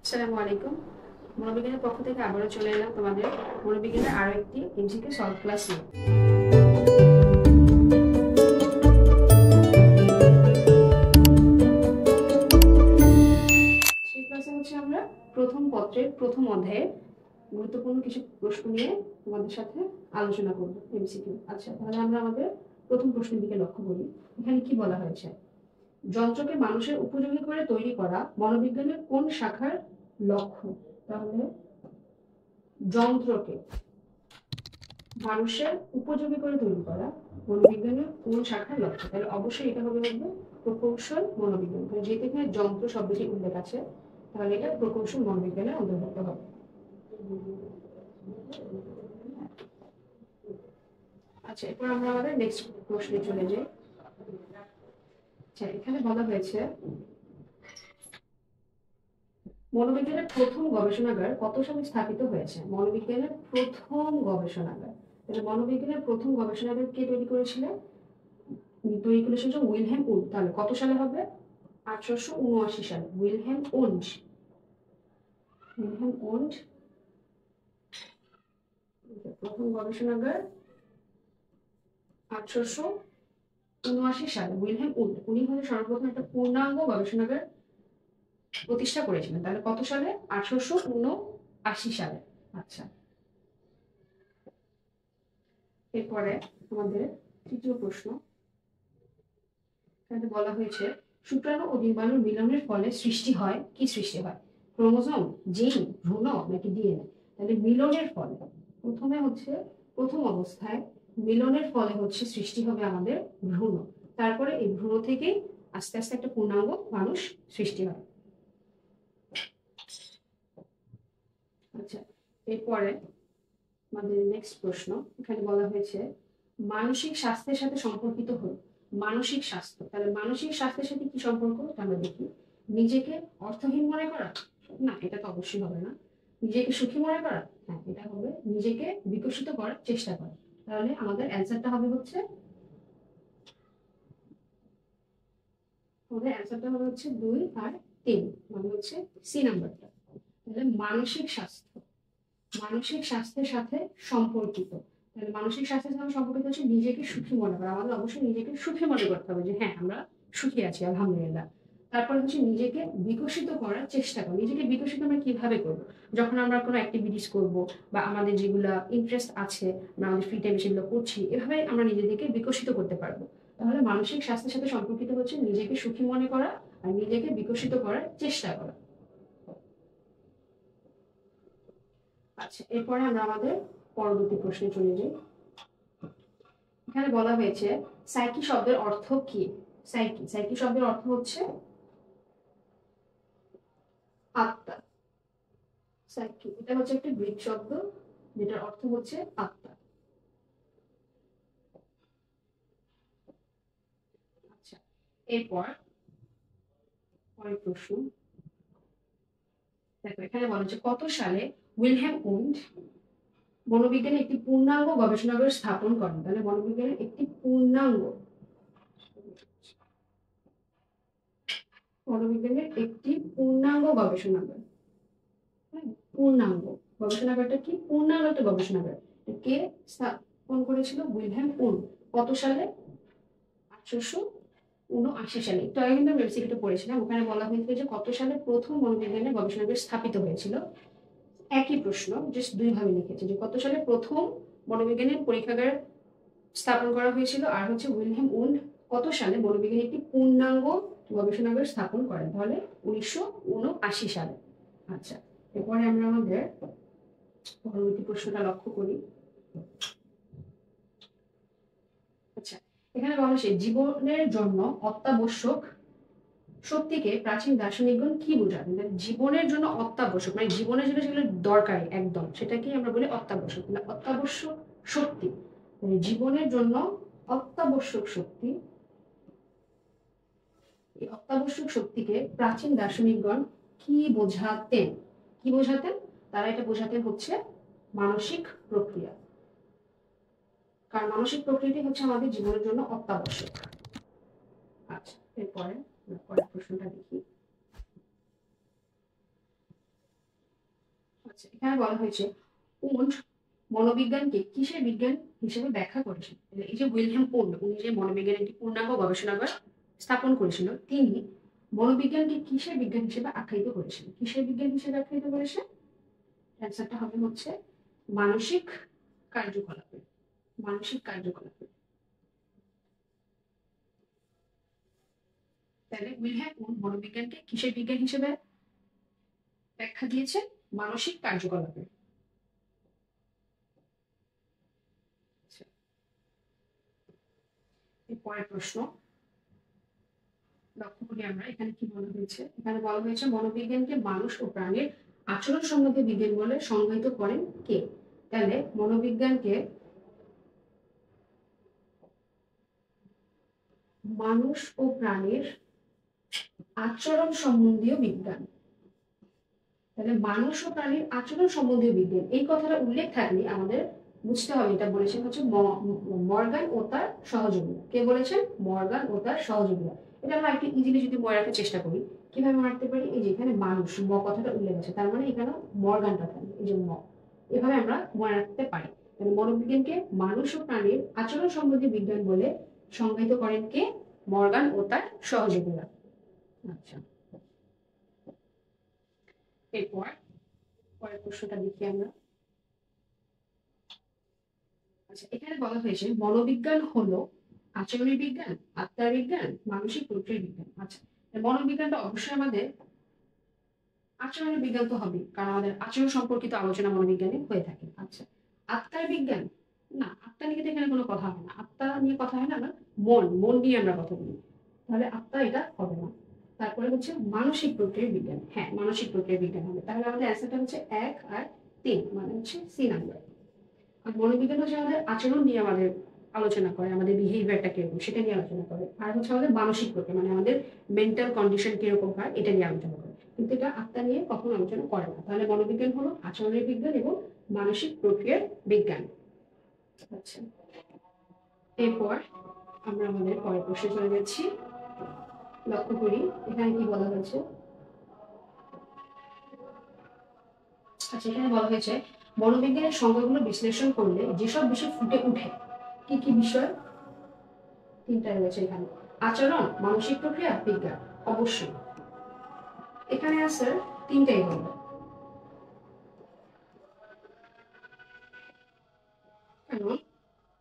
আসসালামু আলাইকুম। মনোবিজ্ঞানের পক্ষ থেকে আবারও চলে এলাম তোমাদের মনোবিজ্ঞানের আরো একটি এমসিকিউ সলভ ক্লাস নিয়ে। সেই ক্লাসে হচ্ছে আমরা প্রথম পত্রের প্রথম অধ্যায়ে গুরুত্বপূর্ণ কিছু প্রশ্ন নিয়ে তোমাদের সাথে আলোচনা করব এমসিকিউ। আচ্ছা, তাহলে আমরা আমাদের প্রথম প্রশ্নের দিকে লক্ষ্য করি। এখানে কি বলা হয়েছে? যন্ত্রকে মানুষের উপযোগী করে তৈরি করা মনোবিজ্ঞানের কোন শাখার লক্ষ্য? তাহলে যন্ত্রকে মানুষের উপযোগী করে তৈরি করা মনোবিজ্ঞানের কোন শাখার লক্ষ্য? তাহলে অবশ্যই এটা হবে প্রকৌশল মনোবিজ্ঞান। যেহেতু এখানে যন্ত্র শব্দটি উল্লেখ আছে, তাহলে এটা প্রকৌশল মনোবিজ্ঞানের অন্তর্ভুক্ত হবে। আচ্ছা, এরপর আমরা আমাদের নেক্সট প্রশ্নে চলে যাই। আচ্ছা, এখানে বলা হয়েছে মনোবিজ্ঞানের প্রথম গবেষণাগার কত সালে স্থাপিত হয়েছে? মনোবিজ্ঞানের প্রথম গবেষণাগার, তাহলে মনোবিজ্ঞানের প্রথম গবেষণাগার কে তৈরি করেছিলেন? তৈরি করেছিল উইলহেম উন্ড। তাহলে কত সালে হবে? 1879 সালে উইলহেম উন্ড। প্রথম গবেষণাগার 1879 সালে উইলহেম উন্ড। উনি হচ্ছে সর্বপ্রথম একটা পূর্ণাঙ্গ গবেষণাগার প্রতিষ্ঠা করেছিলেন। তাহলে কত সালে? 1879 সালে। আচ্ছা, এরপরে আমাদের তৃতীয় প্রশ্ন। এখানে বলা হয়েছে শুক্রাণু ও ডিম্বাণুর মিলনের ফলে সৃষ্টি হয় কি? সৃষ্টি হয় ক্রোমোজোম, জিন, ভ্রূণ নাকি ডিএনএ? তাহলে মিলনের ফলে প্রথমে হচ্ছে প্রথম অবস্থায় মিলনের ফলে হচ্ছে সৃষ্টি হবে আমাদের ভ্রূণ। তারপরে এই ভ্রূণ থেকেই আস্তে আস্তে একটা পূর্ণাঙ্গ মানুষ সৃষ্টি হয়। আচ্ছা, এরপরে আমাদের নেক্সট প্রশ্ন। এখানে বলা হয়েছে মানসিক স্বাস্থ্যের সাথে সম্পর্কিত হল মানসিক স্বাস্থ্য। তাহলে মানসিক স্বাস্থ্যের সাথে কি সম্পর্ক? আমরা দেখি। নিজেকে অর্থহীন মনে করা? না, এটা তো অবশ্যই হবে না। নিজেকে সুখী মনে করা? হ্যাঁ, এটা হবে নিজেকে বিকশিত করার চেষ্টা করা। তাহলে আমাদের অ্যান্সারটা হবে হচ্ছে 2 আর 3, মানে হচ্ছে সি নাম্বারটা। তাহলে মানসিক স্বাস্থ্যের সাথে সম্পর্কিত। তাহলে মানসিক স্বাস্থ্যের সাথে সম্পর্কিত হচ্ছে নিজেকে সুখী মনে করা। আমাদের অবশ্যই নিজেকে সুখী মনে করতে হবে যে হ্যাঁ, আমরা সুখী আছি আলহামদুলিল্লাহ। তারপরে হচ্ছে নিজেকে বিকশিত করার চেষ্টা করা। নিজেকে বিকশিত আমরা কিভাবে করবো? যখন আমরা কোনো অ্যাক্টিভিটিস করব বা আমাদের যেগুলো ইন্টারেস্ট আছে আমরা আমাদের ফ্রি টাইমে সেগুলো করছি, এভাবে আমরা নিজেদেরকে বিকশিত করতে পারবো। তাহলে মানসিক স্বাস্থ্যের সাথে সম্পর্কিত হচ্ছে নিজেকে সুখী মনে করা আর নিজেকে বিকশিত করার চেষ্টা করা। আচ্ছা, এরপরে আমরা আমাদের পরবর্তী প্রশ্নে চলে যাই। এখানে বলা হয়েছে সাইকি শব্দের অর্থ কি? সাইকি শব্দের অর্থ হচ্ছে আত্মা। সাইকি এটা হচ্ছে একটা গ্রিক শব্দ যেটার অর্থ হচ্ছে আত্মা। আচ্ছা, এরপর পরের প্রশ্ন। দেখো, এখানে বলা হচ্ছে কত সালে উইলহেম উন্ড মনোবিজ্ঞানের একটি পূর্ণাঙ্গ গবেষণাগার স্থাপন করেন? তাহলে মনোবিজ্ঞানের একটি পূর্ণাঙ্গ গবেষণাগার, পূর্ণাঙ্গ গবেষণাগারটা কি? পূর্ণাঙ্গ একটা গবেষণাগার। কে স্থাপন করেছিল? Wilhelm wound. কত সালে? 1879 সালে। একটু আগে কিন্তু আমরা ওয়েবসাইটে পড়েছিলাম, ওখানে বলা হয়েছিল যে কত সালে প্রথম মনোবিজ্ঞানের গবেষণাগার স্থাপিত হয়েছিল। একই প্রশ্ন, জাস্ট দুই ভাবে লিখেছে যে কত সালে প্রথম মনোবিজ্ঞানের পরীক্ষাগার স্থাপন করা হয়েছিল, আর হচ্ছে উইলহেম উন্ড কত সালে মনোবিজ্ঞানের একটি পূর্ণাঙ্গ গবেষণাগার স্থাপন করেন? তাহলে 1979 সালে। আচ্ছা, এরপরে আমরা আমাদের পরবর্তী প্রশ্নটা লক্ষ্য করি। আচ্ছা, এখানে বলা হচ্ছে জীবনের জন্য অত্যাবশ্যক শক্তিকে প্রাচীন দার্শনিকগণ কি বোঝান? জীবনের জন্য অত্যাবশ্যক, মানে জীবনের জন্য যেগুলো দরকারি একদম, সেটাকেই আমরা বলি অত্যাবশ্যক। অত্যাবশ্যক শক্তি, মানে জীবনের জন্য অত্যাবশ্যক শক্তি, এই অত্যাবশ্যক শক্তিকে প্রাচীন দার্শনিকগণ কি বোঝাতেন? তারা এটা বোঝাতেন হচ্ছে মানসিক প্রক্রিয়া। কারণ মানসিক প্রক্রিয়াটি হচ্ছে আমাদের জীবনের জন্য অত্যাবশ্যক। আচ্ছা, এরপরে পরের প্রশ্নটা দেখি। আচ্ছা, এখানে বলা হয়েছে উন্ড মনোবিজ্ঞানকে কিসের বিজ্ঞান হিসেবে ব্যাখ্যা করেছেন। এই যে উইলহেম উন্ড, উনি যে মনোবিজ্ঞানের একটি পূর্ণাঙ্গ গবেষণাগার স্থাপন করেছিল, তিনি মনোবিজ্ঞানকে কিসের বিজ্ঞান হিসেবে আখ্যায়িত করেছেন? কিসের বিজ্ঞান হিসেবে আখ্যায়িত করেছেন? অ্যান্সারটা হবে হচ্ছে মানসিক কার্যকলাপে। মানসিক কার্যকলাপে। তাহলে উইলহেম উন্ড মনোবিজ্ঞানকে কিসের বিজ্ঞান হিসেবে ব্যাখ্যা দিয়েছেন? মানসিক কার্যকলাপে। পরের প্রশ্ন লক্ষ্য করি আমরা, এখানে কি বলা হয়েছে? এখানে বলা হয়েছে মনোবিজ্ঞানকে মানুষ ও প্রাণীর আচরণ সম্বন্ধে বিজ্ঞান বলে সংজ্ঞায়িত করেন কে? তাহলে মনোবিজ্ঞানকে মানুষ ও প্রাণীর আচরণ সম্বন্ধীয় বিজ্ঞান। তাহলে মানুষ ও প্রাণীর আচরণ সম্বন্ধীয় বিজ্ঞান, এই কথাটা উল্লেখ থাকলে আমাদের বুঝতে হবে এটা বলেছেন হচ্ছে মর্গান ও তার সহযোগীরা। কে বলেছেন? মর্গান ও তার সহযোগীরা। এটা আমরা একটু ইজিলি যদি মনে রাখার চেষ্টা করি, কিভাবে মারতে পারি? এই যে এখানে মানুষ ম কথাটা উল্লেখ আছে, তার মানে এখানে মর্গানটা থাকবে, এই যে ম, এভাবে আমরা মনে রাখতে পারি। তাহলে মনোবিজ্ঞানকে মানুষ ও প্রাণীর আচরণ সম্বন্ধীয় বিজ্ঞান বলে সংজ্ঞায়িত করেন কে? মর্গান ও তার সহযোগীরা। আচ্ছা, এরপর পরের প্রশ্নটা দেখি আমরা। আচ্ছা, এখানে বলা হয়েছে মনোবিজ্ঞান হলো আচরণের বিজ্ঞান, আত্মার বিজ্ঞান, মানসিক প্রক্রিয়ার বিজ্ঞান। আচ্ছা, মনোবিজ্ঞানটা অবশ্যই আমাদের আচরণের বিজ্ঞান তো হবে, কারণ আমাদের আচরণ সম্পর্কিত আলোচনা মনোবিজ্ঞানে হয়ে থাকে। আচ্ছা, আত্মার বিজ্ঞান? না, আত্মা নিয়ে তো এখানে কোনো কথা হয় না। আত্মা নিয়ে কথা হয় না, আমরা মন নিয়ে আমরা কথা বলি, তাহলে আত্মা এটা হবে না। তারপরে হচ্ছে মানসিক প্রক্রিয়ার বিজ্ঞান। হ্যাঁ, মানসিক প্রক্রিয়ার বিজ্ঞান হবে। তাহলে আমাদের অ্যান্সারটা হচ্ছে 1 আর 3, মানে হচ্ছে সি নাম্বার। আর মনোবিজ্ঞান হচ্ছে আমাদের আচরণ নিয়ে আমাদের আলোচনা করে, আমাদের বিহেভিয়ারটা কিরকম সেটা নিয়ে আলোচনা করে। আর হচ্ছে আমাদের মানসিক প্রক্রিয়া, মানে আমাদের মেন্টাল কন্ডিশন কিরকম হয় এটা নিয়ে আলোচনা করে, কিন্তু এটা আত্মা নিয়ে কখনো আলোচনা করে না। তাহলে মনোবিজ্ঞান হলো আচরণের বিজ্ঞান এবং মানসিক প্রক্রিয়ার বিজ্ঞান। আচ্ছা, এরপর আমরা আমাদের পরের প্রশ্নে চলে যাচ্ছি। লক্ষ্য করি এখানে কি বলা হয়েছে। আচ্ছা, এখানে বলা হয়েছে মনোবিজ্ঞানের সংজ্ঞাগুলো বিশ্লেষণ করলে যেসব বিষয় ফুটে উঠে। কি কি বিষয়? 3টা রয়েছে এখানে। আচরণ, মানসিক প্রক্রিয়া, বিজ্ঞান। অবশ্যই এখানে আছে 3টাই হবে। কারণ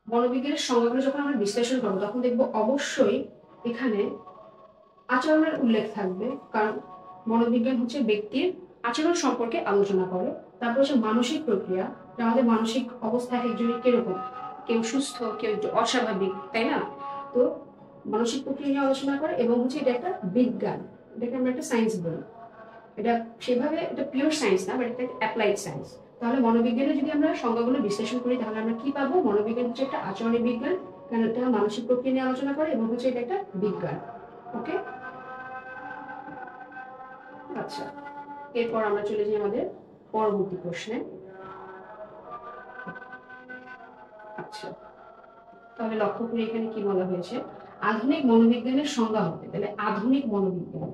মনোবিজ্ঞানের সংজ্ঞাগুলো যখন আমরা বিশ্লেষণ করবো তখন দেখবো অবশ্যই এখানে আচরণের উল্লেখ থাকবে, কারণ মনোবিজ্ঞান হচ্ছে ব্যক্তির আচরণ সম্পর্কে আলোচনা করে। তারপর হচ্ছে মানসিক প্রক্রিয়া, আমাদের মানসিক অবস্থা একজনের কিরকম, কেউ সুস্থ, কেউ একটু অস্বাভাবিক, তাই না? তো মানসিক প্রক্রিয়া নিয়ে আলোচনা করে। এবং হচ্ছে এটা একটা বিজ্ঞান, এটাকে আমরা একটা সায়েন্স বলি। এটা সেভাবে এটা পিওর সায়েন্স না, বাট এটা অ্যাপ্লাইড সায়েন্স। তাহলে মনোবিজ্ঞানে যদি আমরা সংজ্ঞাগুলো বিশ্লেষণ করি তাহলে আমরা কি পাবো? মনোবিজ্ঞান হচ্ছে একটা আচরণের বিজ্ঞান, কারণ এটা মানসিক প্রক্রিয়া নিয়ে আলোচনা করে, এবং হচ্ছে এটা একটা বিজ্ঞান। ওকে, আচ্ছা, এরপর আমরা চলে যাই আমাদের পরবর্তী প্রশ্নে। আচ্ছা, তাহলে লক্ষ্য করি এখানে কি বলা হয়েছে। আধুনিক মনোবিজ্ঞানের সংজ্ঞা হবে। তাহলে আধুনিক মনোবিজ্ঞান,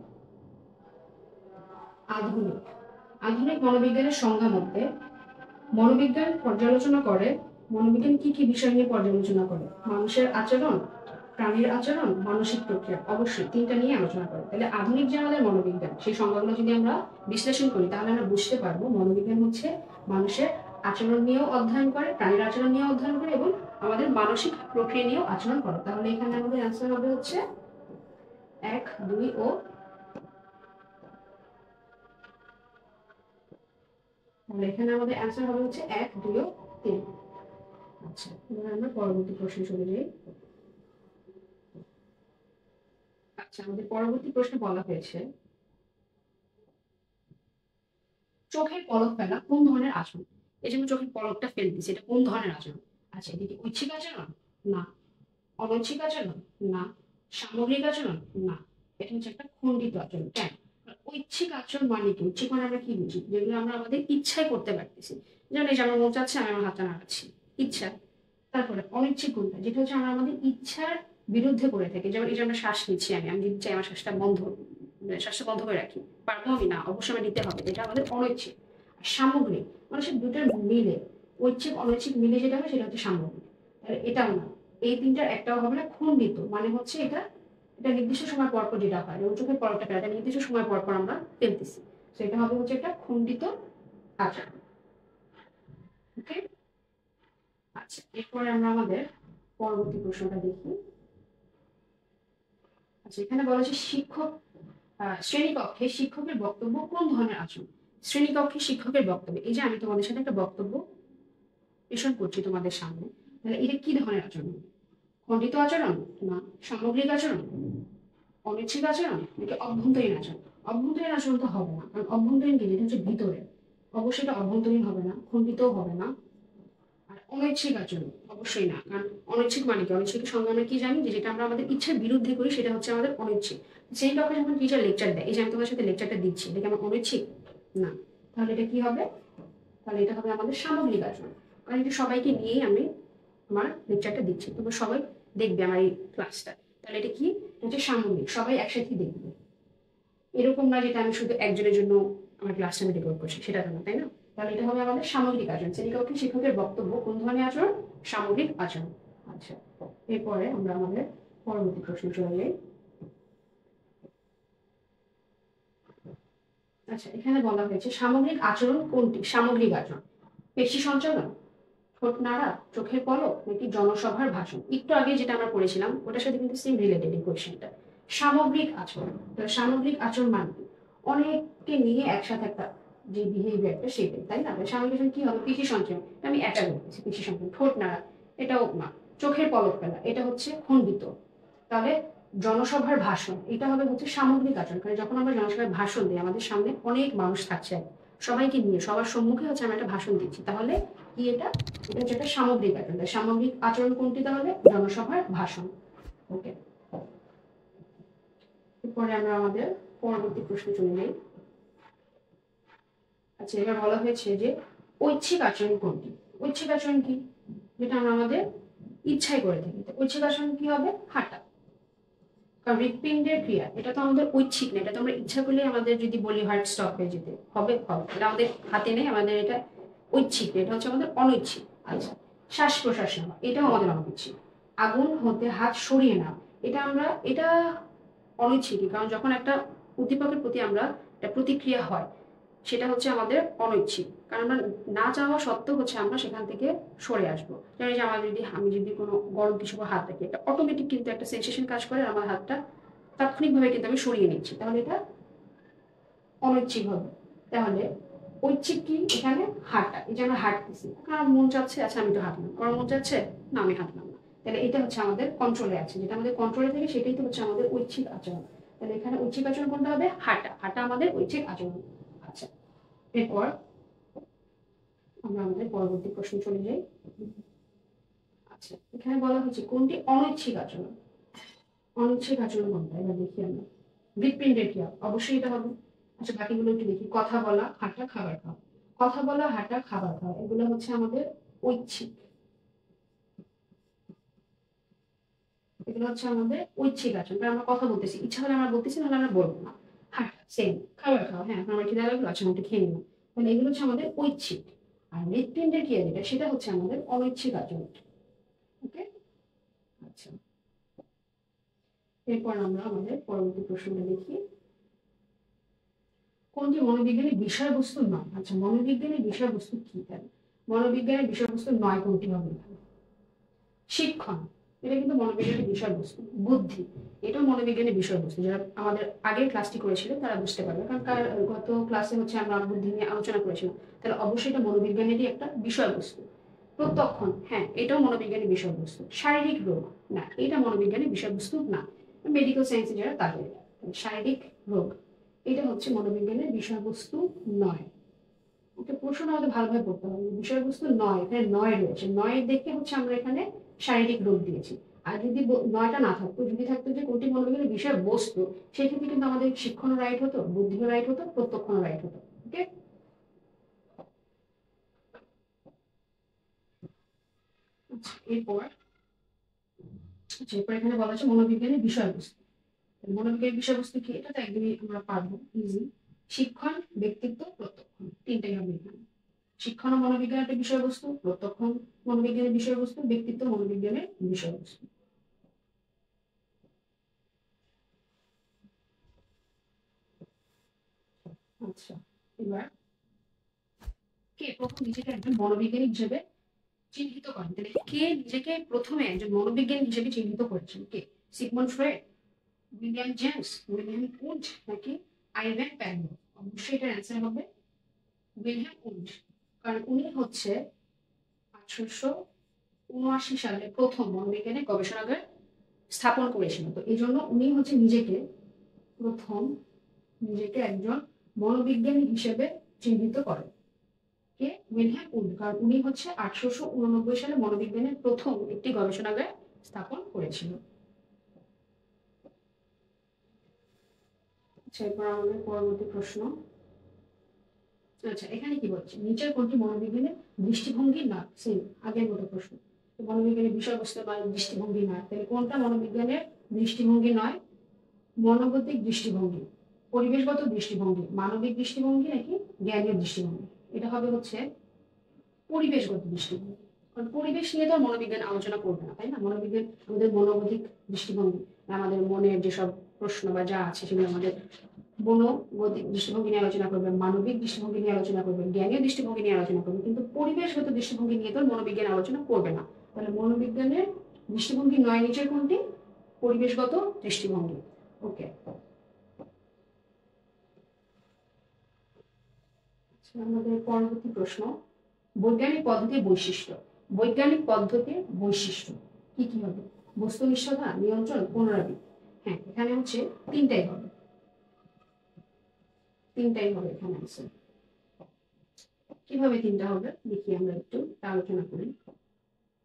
আধুনিক আধুনিক মনোবিজ্ঞানের সংজ্ঞা মধ্যে মনোবিজ্ঞান পর্যালোচনা করে। মনোবিজ্ঞান কি কি বিষয় নিয়ে পর্যালোচনা করে? মানুষের আচরণ, প্রাণীর আচরণ, মানসিক প্রক্রিয়া। অবশ্যই 3টা নিয়ে আলোচনা করে। তাহলে আধুনিক যে আমাদের মনোবিজ্ঞান, সেই সংজ্ঞাগুলো যদি আমরা বিশ্লেষণ করি তাহলে আমরা বুঝতে পারবো মনোবিজ্ঞান হচ্ছে মানুষের আচরণ নিয়েও অধ্যয়ন করে, প্রাণীর আচরণ নিয়েও অধ্যয়ন করে, এবং আমাদের মানসিক প্রক্রিয়া নিয়েও আচরণ করে। তাহলে এখানে আমাদের অ্যান্সার হবে হচ্ছে 1, 2 ও, তাহলে এখানে আমাদের অ্যান্সার হবে হচ্ছে 1, 2 ও 3। আচ্ছা, এবার আমরা পরবর্তী প্রশ্নে চলে যাই। আচ্ছা, আমাদের পরবর্তী প্রশ্নে বলা হয়েছে চোখের পলক ফেলা কোন ধরনের আচরণ? এই যে আমি চোখের পলকটা ফেলতেছি, এটা কোন ধরনের আচরণ? আচ্ছা, এটা কি ঐচ্ছিক আচরণ? না। অনৈচ্ছিক আচরণ? না। সামগ্রিক আচরণ? না। এটা হচ্ছে একটা খণ্ডিত আচরণ। কেন? ঐচ্ছিক আচরণ মানে কি? ঐচ্ছিক মানে আমরা কি বুঝি? যেগুলো আমরা আমাদের ইচ্ছায় করতে পারতেছি, যেমন এই যে আমার মন চাচ্ছে আমি আমার হাতটা নাড়াচ্ছি, ইচ্ছা। তারপরে অনৈচ্ছিক কোনটা? যেটা হচ্ছে আমরা আমাদের ইচ্ছার বিরুদ্ধে করে থাকি, যেমন এই যে আমরা শ্বাস নিচ্ছি, আমি যদি চাই আমার শ্বাসটা বন্ধ, শ্বাসটা বন্ধ করে রাখি, পারবো আমি? না, অবশ্যই আমার নিতে হবে, এটা আমাদের অনৈচ্ছিক। সামগ্রিক মানুষের দুটোর মিলে, ঐচ্ছিক অনৈচ্ছিক মিলে যেটা হয় সেটা হচ্ছে সামগ্রিক। তাহলে এটাও না, এই তিনটার একটাও হবে না। খণ্ডিত মানে হচ্ছে এটা এটা নির্দিষ্ট সময় পর পর যেটা হয়, যেমন চোখের পলকটা ফেলা, এটা নির্দিষ্ট সময় পর পর আমরা ফেলতেছি, তো এটা হবে হচ্ছে একটা খণ্ডিত আচরণ। ওকে, আচ্ছা এরপরে আমরা আমাদের পরবর্তী প্রশ্নটা দেখি। আচ্ছা এখানে বলা হচ্ছে শিক্ষক শ্রেণীকক্ষে শিক্ষকের বক্তব্য কোন ধরনের আচরণ। শ্রেণীকক্ষে শিক্ষকের বক্তব্য, এই যে আমি তোমাদের সাথে একটা বক্তব্য পেশন করছি তোমাদের সামনে, তাহলে এটা কি ধরনের আচরণ? খণ্ডিত আচরণ, না সামগ্রিক আচরণ, অনৈচ্ছিক আচরণ, নাকি অভ্যন্তরীণ আচরণ? অভ্যন্তরীণ আচরণ তো হবে না, কারণ অভ্যন্তরীণ কি, যেটা হচ্ছে ভিতরে, অবশ্যই এটা অভ্যন্তরীণ হবে না, খণ্ডিতও হবে না। আর অনৈচ্ছিক আচরণ অবশ্যই না, কারণ অনৈচ্ছিক মানে কি, অনৈচ্ছিকের সঙ্গে আমরা কি জানি, যে যেটা আমরা আমাদের ইচ্ছার বিরুদ্ধে করি সেটা হচ্ছে আমাদের অনৈচ্ছিক। সেই কাউকে যখন টিচার লেকচার দেয়, এই যে আমি তোমাদের সাথে লেকচারটা দিচ্ছি, এটা কি আমার অনৈচ্ছিক? না। তাহলে এটা কি হবে? তাহলে এটা হবে আমাদের সামগ্রিক আচরণ, কারণ এটা সবাইকে নিয়েই আমি আমার লেকচারটা দিচ্ছি, তোমরা সবাই দেখবে আমার এই ক্লাসটা, তাহলে এটা কি, হচ্ছে সামগ্রিক, সবাই একসাথে দেখবে। এরকম না যেটা আমি শুধু একজনের জন্য আমার ক্লাসটা আমি রেকর্ড করছি, সেটা তো না, তাই না? তাহলে এটা হবে আমাদের সামগ্রিক আচরণ। শ্রেণীকক্ষে শিক্ষকের বক্তব্য কোন ধরনের আচরণ? সামগ্রিক আচরণ। আচ্ছা এরপরে আমরা আমাদের পরবর্তী প্রশ্ন চলে যাই। আচ্ছা এখানে বলা হয়েছে সামগ্রিক আচরণ কোনটি? সামগ্রিক আচরণ পেশি সঞ্চালন, ঠোঁট নাড়া, চোখের পলক, নাকি জনসভার ভাষণ? একটু আগে যেটা আমরা পড়েছিলাম ওটার সাথে কিন্তু সেম রিলেটেড এই কোয়েশ্চেনটা। সামগ্রিক আচরণ, সামগ্রিক আচরণ মানে অনেককে নিয়ে একসাথে একটা যে বিহেভিয়ারটা সেটাই, তাই না? সামগ্রিক আচরণ কি হবে? পেশি সঞ্চয়, আমি একা বলতেছি পেশি সঞ্চয়। ঠোঁট নাড়া, এটাও না। চোখের পলক ফেলা, এটা হচ্ছে খণ্ডিত। তাহলে জনসভার ভাষণ, এটা হবে হচ্ছে সামগ্রিক আচরণ, কারণ যখন আমরা জনসভায় ভাষণ দিই, আমাদের সামনে অনেক মানুষ থাকছে, সবাইকে নিয়ে সবার সম্মুখে হচ্ছে আমরা একটা ভাষণ দিচ্ছি, তাহলে কি এটা, এটা হচ্ছে একটা সামগ্রিক আচরণ। সামগ্রিক আচরণ কোনটি? তাহলে জনসভার ভাষণ। ওকে, এরপরে আমরা আমাদের পরবর্তী প্রশ্নে চলে যাই। আচ্ছা এবার বলা হয়েছে যে ঐচ্ছিক আচরণ কোনটি? ঐচ্ছিক আচরণ কি, যেটা আমরা আমাদের ইচ্ছায় করে থাকি। ঐচ্ছিক আচরণ কি হবে? হাঁটা, কারণ হৃৎপিণ্ডের ক্রিয়া, এটা তো আমাদের ঐচ্ছিক না, এটা তো আমরা ইচ্ছা করলে আমাদের যদি বলি হার্ট স্টপ হয়ে যেতে হবে হবে, এটা আমাদের হাতে নেই, আমাদের এটা ঐচ্ছিক, এটা হচ্ছে আমাদের অনৈচ্ছিক। আচ্ছা শ্বাস প্রশ্বাস নেওয়া, এটাও আমাদের অনৈচ্ছিক। আগুন হতে হাত সরিয়ে নেওয়া, এটা অনৈচ্ছিকই, কারণ যখন একটা উদ্দীপকের প্রতি আমরা একটা প্রতিক্রিয়া হয়, সেটা হচ্ছে আমাদের অনৈচ্ছিক, কারণ আমরা না চাওয়া সত্ত্বেও হচ্ছে আমরা সেখান থেকে সরে আসবো। যেমন যে আমি যদি কোনো গরম কিছু হাত রাখি, এটা অটোমেটিক কিন্তু একটা সেন্সেশন কাজ করে, আমার হাতটা তাৎক্ষণিকভাবে কিন্তু আমি সরিয়ে নিচ্ছি, তাহলে এটা অনৈচ্ছিক হবে। তাহলে ঐচ্ছিক কি, এখানে হাঁটা, এই যে আমরা হাঁটতেছি, কারণ মন চাচ্ছে, আচ্ছা আমি তো হাঁটলাম, আমার মন চাচ্ছে, না আমি হাঁটলাম না, তাহলে এটা হচ্ছে আমাদের কন্ট্রোলে আছে, যেটা আমাদের কন্ট্রোলে থাকে সেটাই তো হচ্ছে আমাদের ঐচ্ছিক আচরণ। তাহলে এখানে ঐচ্ছিক আচরণ কোনটা হবে? হাঁটা, হাঁটা আমাদের ঐচ্ছিক আচরণ। আচ্ছা এরপর আমরা আমাদের পরবর্তী প্রশ্ন চলে যাই। আচ্ছা এখানে বলা হচ্ছে কোনটি অনৈচ্ছিক আচরণ? অনৈচ্ছিক আচরণ কোনটা, এবার দেখি আমরা। হৃৎপিণ্ডের ক্রিয়া, অবশ্যই এটা হবে। আচ্ছা বাকিগুলো একটু দেখি। কথা বলা, হাঁটা, খাবার খাওয়া। কথা বলা, হাঁটা, খাবার খাওয়া, এগুলো হচ্ছে আমাদের ঐচ্ছিক, এগুলো হচ্ছে আমাদের ঐচ্ছিক আচরণ, কারণ আমরা কথা বলতেছি, ইচ্ছা হলে আমরা বলতেছি, নাহলে আমরা বলবো না। হাঁটা সেম, খাবার খাওয়া, হ্যাঁ আমার খিদে লাগলো, আচ্ছা আমি একটু খেয়ে নিলাম, তাহলে এগুলো হচ্ছে আমাদের ঐচ্ছিক। আর হৃৎপিণ্ডের ক্রিয়া যেটা, সেটা হচ্ছে আমাদের অনৈচ্ছিক আচরণ। ওকে, আচ্ছা এরপর আমরা আমাদের পরবর্তী প্রশ্নটা দেখি। কোনটি মনোবিজ্ঞানের বিষয়বস্তু নয়? আচ্ছা মনোবিজ্ঞানের বিষয়বস্তু কি? তাহলে মনোবিজ্ঞানের বিষয়বস্তু নয় কোনটি হবে? শিক্ষণ, এটা কিন্তু মনোবিজ্ঞানের বিষয়বস্তু। বুদ্ধি, এটাও মনোবিজ্ঞানের বিষয়বস্তু, যারা আমাদের আগের ক্লাসটি করেছিল তারা বুঝতে পারবে, কারণ গত ক্লাসে হচ্ছে আমরা বুদ্ধি নিয়ে আলোচনা করেছিলাম, তাহলে অবশ্যই এটা মনোবিজ্ঞানেরই একটা বিষয়বস্তু। প্রত্যক্ষণ, হ্যাঁ এটাও মনোবিজ্ঞানের বিষয়বস্তু। শারীরিক রোগ, না এটা মনোবিজ্ঞানের বিষয়বস্তু না, মেডিকেল সায়েন্সে যারা তাদের। শারীরিক রোগ, এটা হচ্ছে মনোবিজ্ঞানের বিষয়বস্তু নয়। ওকে, প্রশ্নটা আমাদের ভালোভাবে পড়তে হবে, বিষয়বস্তু নয়, এখানে নয় রয়েছে, নয় দেখে হচ্ছে আমরা এখানে শারীরিক রোগ দিয়েছি। আর যদি নয়টা না থাকতো, যদি থাকতো যে কোনটি মনোবিজ্ঞানের বিষয়বস্তু, সেক্ষেত্রে কিন্তু আমাদের শিক্ষণ রাইট হতো, বুদ্ধিও রাইট হতো, প্রত্যক্ষণ রাইট হতো। ওকে, এরপর এরপর এখানে বলা হচ্ছে মনোবিজ্ঞানের বিষয়বস্তু। মনোবিজ্ঞানের বিষয়বস্তু কি, এটা তো একদমই আমরা পারবো, ইজি। শিক্ষণ, ব্যক্তিত্ব, প্রত্যক্ষণ, তিনটাই হবে এখানে। শিক্ষণ ও মনোবিজ্ঞান একটা বিষয়বস্তু, প্রত্যক্ষণ মনোবিজ্ঞানের বিষয়বস্তু, ব্যক্তিত্ব মনোবিজ্ঞানের বিষয়বস্তু। আচ্ছা, এবার কে প্রথম নিজেকে একজন মনোবিজ্ঞানী হিসেবে চিহ্নিত করেন? তাহলে কে নিজেকে প্রথমে একজন মনোবিজ্ঞানী হিসেবে চিহ্নিত করেছেন? কে? Sigmund Freud, William James, William Wundt, নাকি আইভ্যান প্যাভলভ? অবশ্যই এটার অ্যান্সার হবে উইলিয়াম উন্ড, কারণ উনি হচ্ছে 1879 সালে প্রথম মনোবিজ্ঞানের গবেষণাগার স্থাপন করেছিলেন। তো এই জন্য উনি হচ্ছে নিজেকে একজন মনোবিজ্ঞানী হিসেবে চিহ্নিত করেন। কে? উইলহেম উড, কারণ উনি হচ্ছে 1889 সালে মনোবিজ্ঞানের প্রথম একটি গবেষণাগার স্থাপন করেছিলেন। আচ্ছা, এরপর আমাদের পরবর্তী প্রশ্ন। আচ্ছা, এখানে কি বলছে? নিচের কোনটি মনোবিজ্ঞানের দৃষ্টিভঙ্গি না? সেম আগের মতো প্রশ্ন। মনোবিজ্ঞানের বিষয়বস্তু নয়, দৃষ্টিভঙ্গি নয়, তাহলে কোনটা মনোবিজ্ঞানের দৃষ্টিভঙ্গি নয়? মনোগতিক দৃষ্টিভঙ্গি, পরিবেশগত দৃষ্টিভঙ্গি, মানবিক দৃষ্টিভঙ্গি, নাকি জ্ঞানীয় দৃষ্টিভঙ্গি? এটা হবে হচ্ছে পরিবেশগত দৃষ্টিভঙ্গি। কারণ পরিবেশ নিয়ে তো মনোবিজ্ঞান আলোচনা করবে না, তাই না? মনোবিজ্ঞান আমাদের মনোগতিক দৃষ্টিভঙ্গি, আমাদের মনের যেসব প্রশ্ন বা যা আছে সেগুলো আমাদের মনোগতিক দৃষ্টিভঙ্গি নিয়ে আলোচনা করবে, মানবিক দৃষ্টিভঙ্গি নিয়ে আলোচনা করবে, জ্ঞানীয় দৃষ্টিভঙ্গি নিয়ে আলোচনা করবে, কিন্তু পরিবেশগত দৃষ্টিভঙ্গি নিয়ে তো মনোবিজ্ঞান আলোচনা করবে না। তাহলে মনোবিজ্ঞানের দৃষ্টিভঙ্গি নয় নিচের কোনটি? পরিবেশগত দৃষ্টিভঙ্গি। ওকে, আমাদের পরবর্তী প্রশ্ন। বৈজ্ঞানিক পদ্ধতির বৈশিষ্ট্য। বৈজ্ঞানিক পদ্ধতির বৈশিষ্ট্য কি কি হবে? বস্তুনিষ্ঠতা, নিয়ন্ত্রণ, পুনরাবৃত্তি? হ্যাঁ, এখানে হচ্ছে তিনটাই হবে, তিনটাই হবে এখানে আছে। কিভাবে তিনটা হবে দেখি আমরা একটু আলোচনা করি।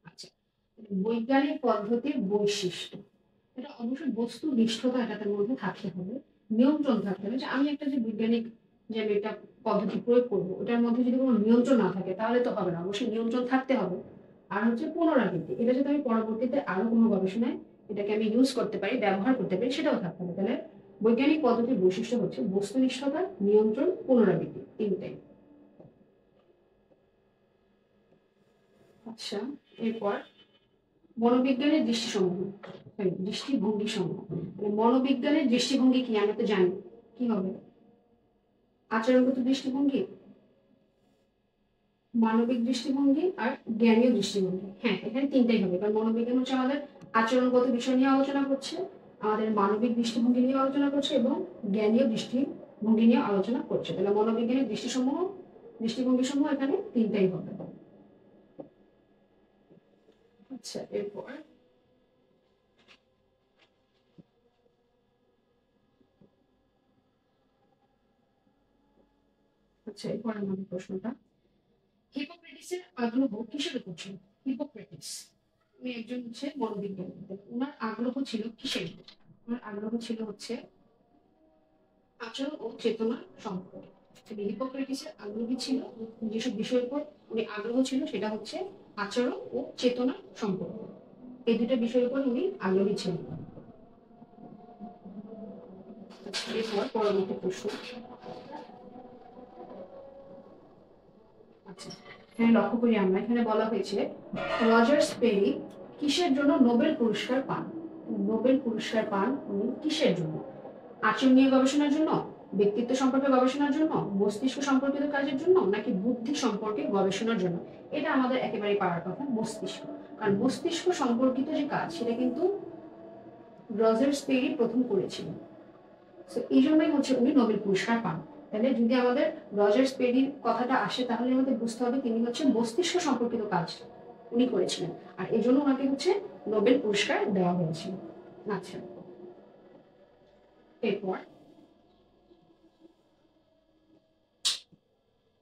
আচ্ছা, বৈজ্ঞানিক পদ্ধতির বৈশিষ্ট্য, এটা অবশ্যই বস্তুনিষ্ঠতা এটার মধ্যে থাকতে হবে, নিয়ন্ত্রণ থাকতে হবে। যে আমি একটা যে বৈজ্ঞানিক যে আমি একটা পদ্ধতি প্রয়োগ করবো, ওটার মধ্যে যদি কোনো নিয়ন্ত্রণ না থাকে তাহলে তো হবে না, অবশ্যই নিয়ন্ত্রণ থাকতে হবে। আর হচ্ছে পুনরাবৃত্তি, এটা যদি আমি পরবর্তীতে আরো কোনো গবেষণায় এটাকে আমি ইউজ করতে পারি, ব্যবহার করতে পারি, সেটাও থাকতে হবে। তাহলে বৈজ্ঞানিক পদ্ধতির বৈশিষ্ট্য হচ্ছে বস্তুনিষ্ঠতা, নিয়ন্ত্রণ, পুনরাবৃত্তি, তিনটাই। আচ্ছা, এরপর মনোবিজ্ঞানের দৃষ্টিসমূহ, দৃষ্টিভঙ্গি সমূহ। মনোবিজ্ঞানের দৃষ্টিভঙ্গি কি আমরা তো জানি, কি হবে? আচরণগত দৃষ্টিভঙ্গি, মানবিক দৃষ্টিভঙ্গি, আর জ্ঞানীয় দৃষ্টিভঙ্গি। হ্যাঁ, এখানে তিনটাই হবে, কারণ মনোবিজ্ঞান হচ্ছে আমাদের আচরণগত বিষয় নিয়ে আলোচনা করছে, আমাদের মানবিক দৃষ্টিভঙ্গি নিয়ে আলোচনা করছে, এবং জ্ঞানীয় দৃষ্টিভঙ্গি নিয়ে আলোচনা করছে। তাহলে মনোবিজ্ঞানের দৃষ্টিভঙ্গি সমূহ এখানে তিনটাই হবে। আচ্ছা, এরপর আমাদের প্রশ্নটা, হিপোক্রেটিসের আগ্রহ কিসের উপর ছিল? হিপোক্রেটিস উনি একজন হচ্ছে মনোবিজ্ঞানী, ওনার আগ্রহ ছিল কিসের? ওনার আগ্রহ ছিল হচ্ছে আচরণ ও চেতনা সম্পর্কে। হিপোক্রেটিসের আগ্রহী ছিল, যেসব বিষয়ের উপর উনি আগ্রহ ছিল সেটা হচ্ছে আচরণ ও চেতনা সম্পর্কে। এই দুটো বিষয়ের উপর উনি আগ্রহী ছিলেন। এরপর পরবর্তী প্রশ্ন। আচ্ছা, এখানে লক্ষ্য করি আমরা, এখানে বলা হয়েছে রজার স্পেরি কিসের জন্য নোবেল পুরস্কার পান? নোবেল পুরস্কার পান উনি কিসের জন্য? আচরণ নিয়ে গবেষণার জন্য, ব্যক্তিত্ব সম্পর্কে গবেষণার জন্য, মস্তিষ্ক সম্পর্কিত কাজের জন্য, নাকি বুদ্ধি সম্পর্কে গবেষণার জন্য? এটা আমাদের একেবারেই পারার কথা, মস্তিষ্ক। কারণ মস্তিষ্ক সম্পর্কিত যে কাজ সেটা কিন্তু রজার স্পেরি প্রথম করেছিলেন। এই জন্যই হচ্ছে উনি নোবেল পুরস্কার পান। তাহলে যদি আমাদের রজার স্পেরির কথাটা আসে তাহলে আমাদের বুঝতে হবে তিনি হচ্ছে মস্তিষ্ক সম্পর্কিত কাজ উনি করেছিলেন, আর এই জন্য ওনাকে হচ্ছে নোবেল পুরস্কার দেওয়া হয়েছিল। আচ্ছা, এরপর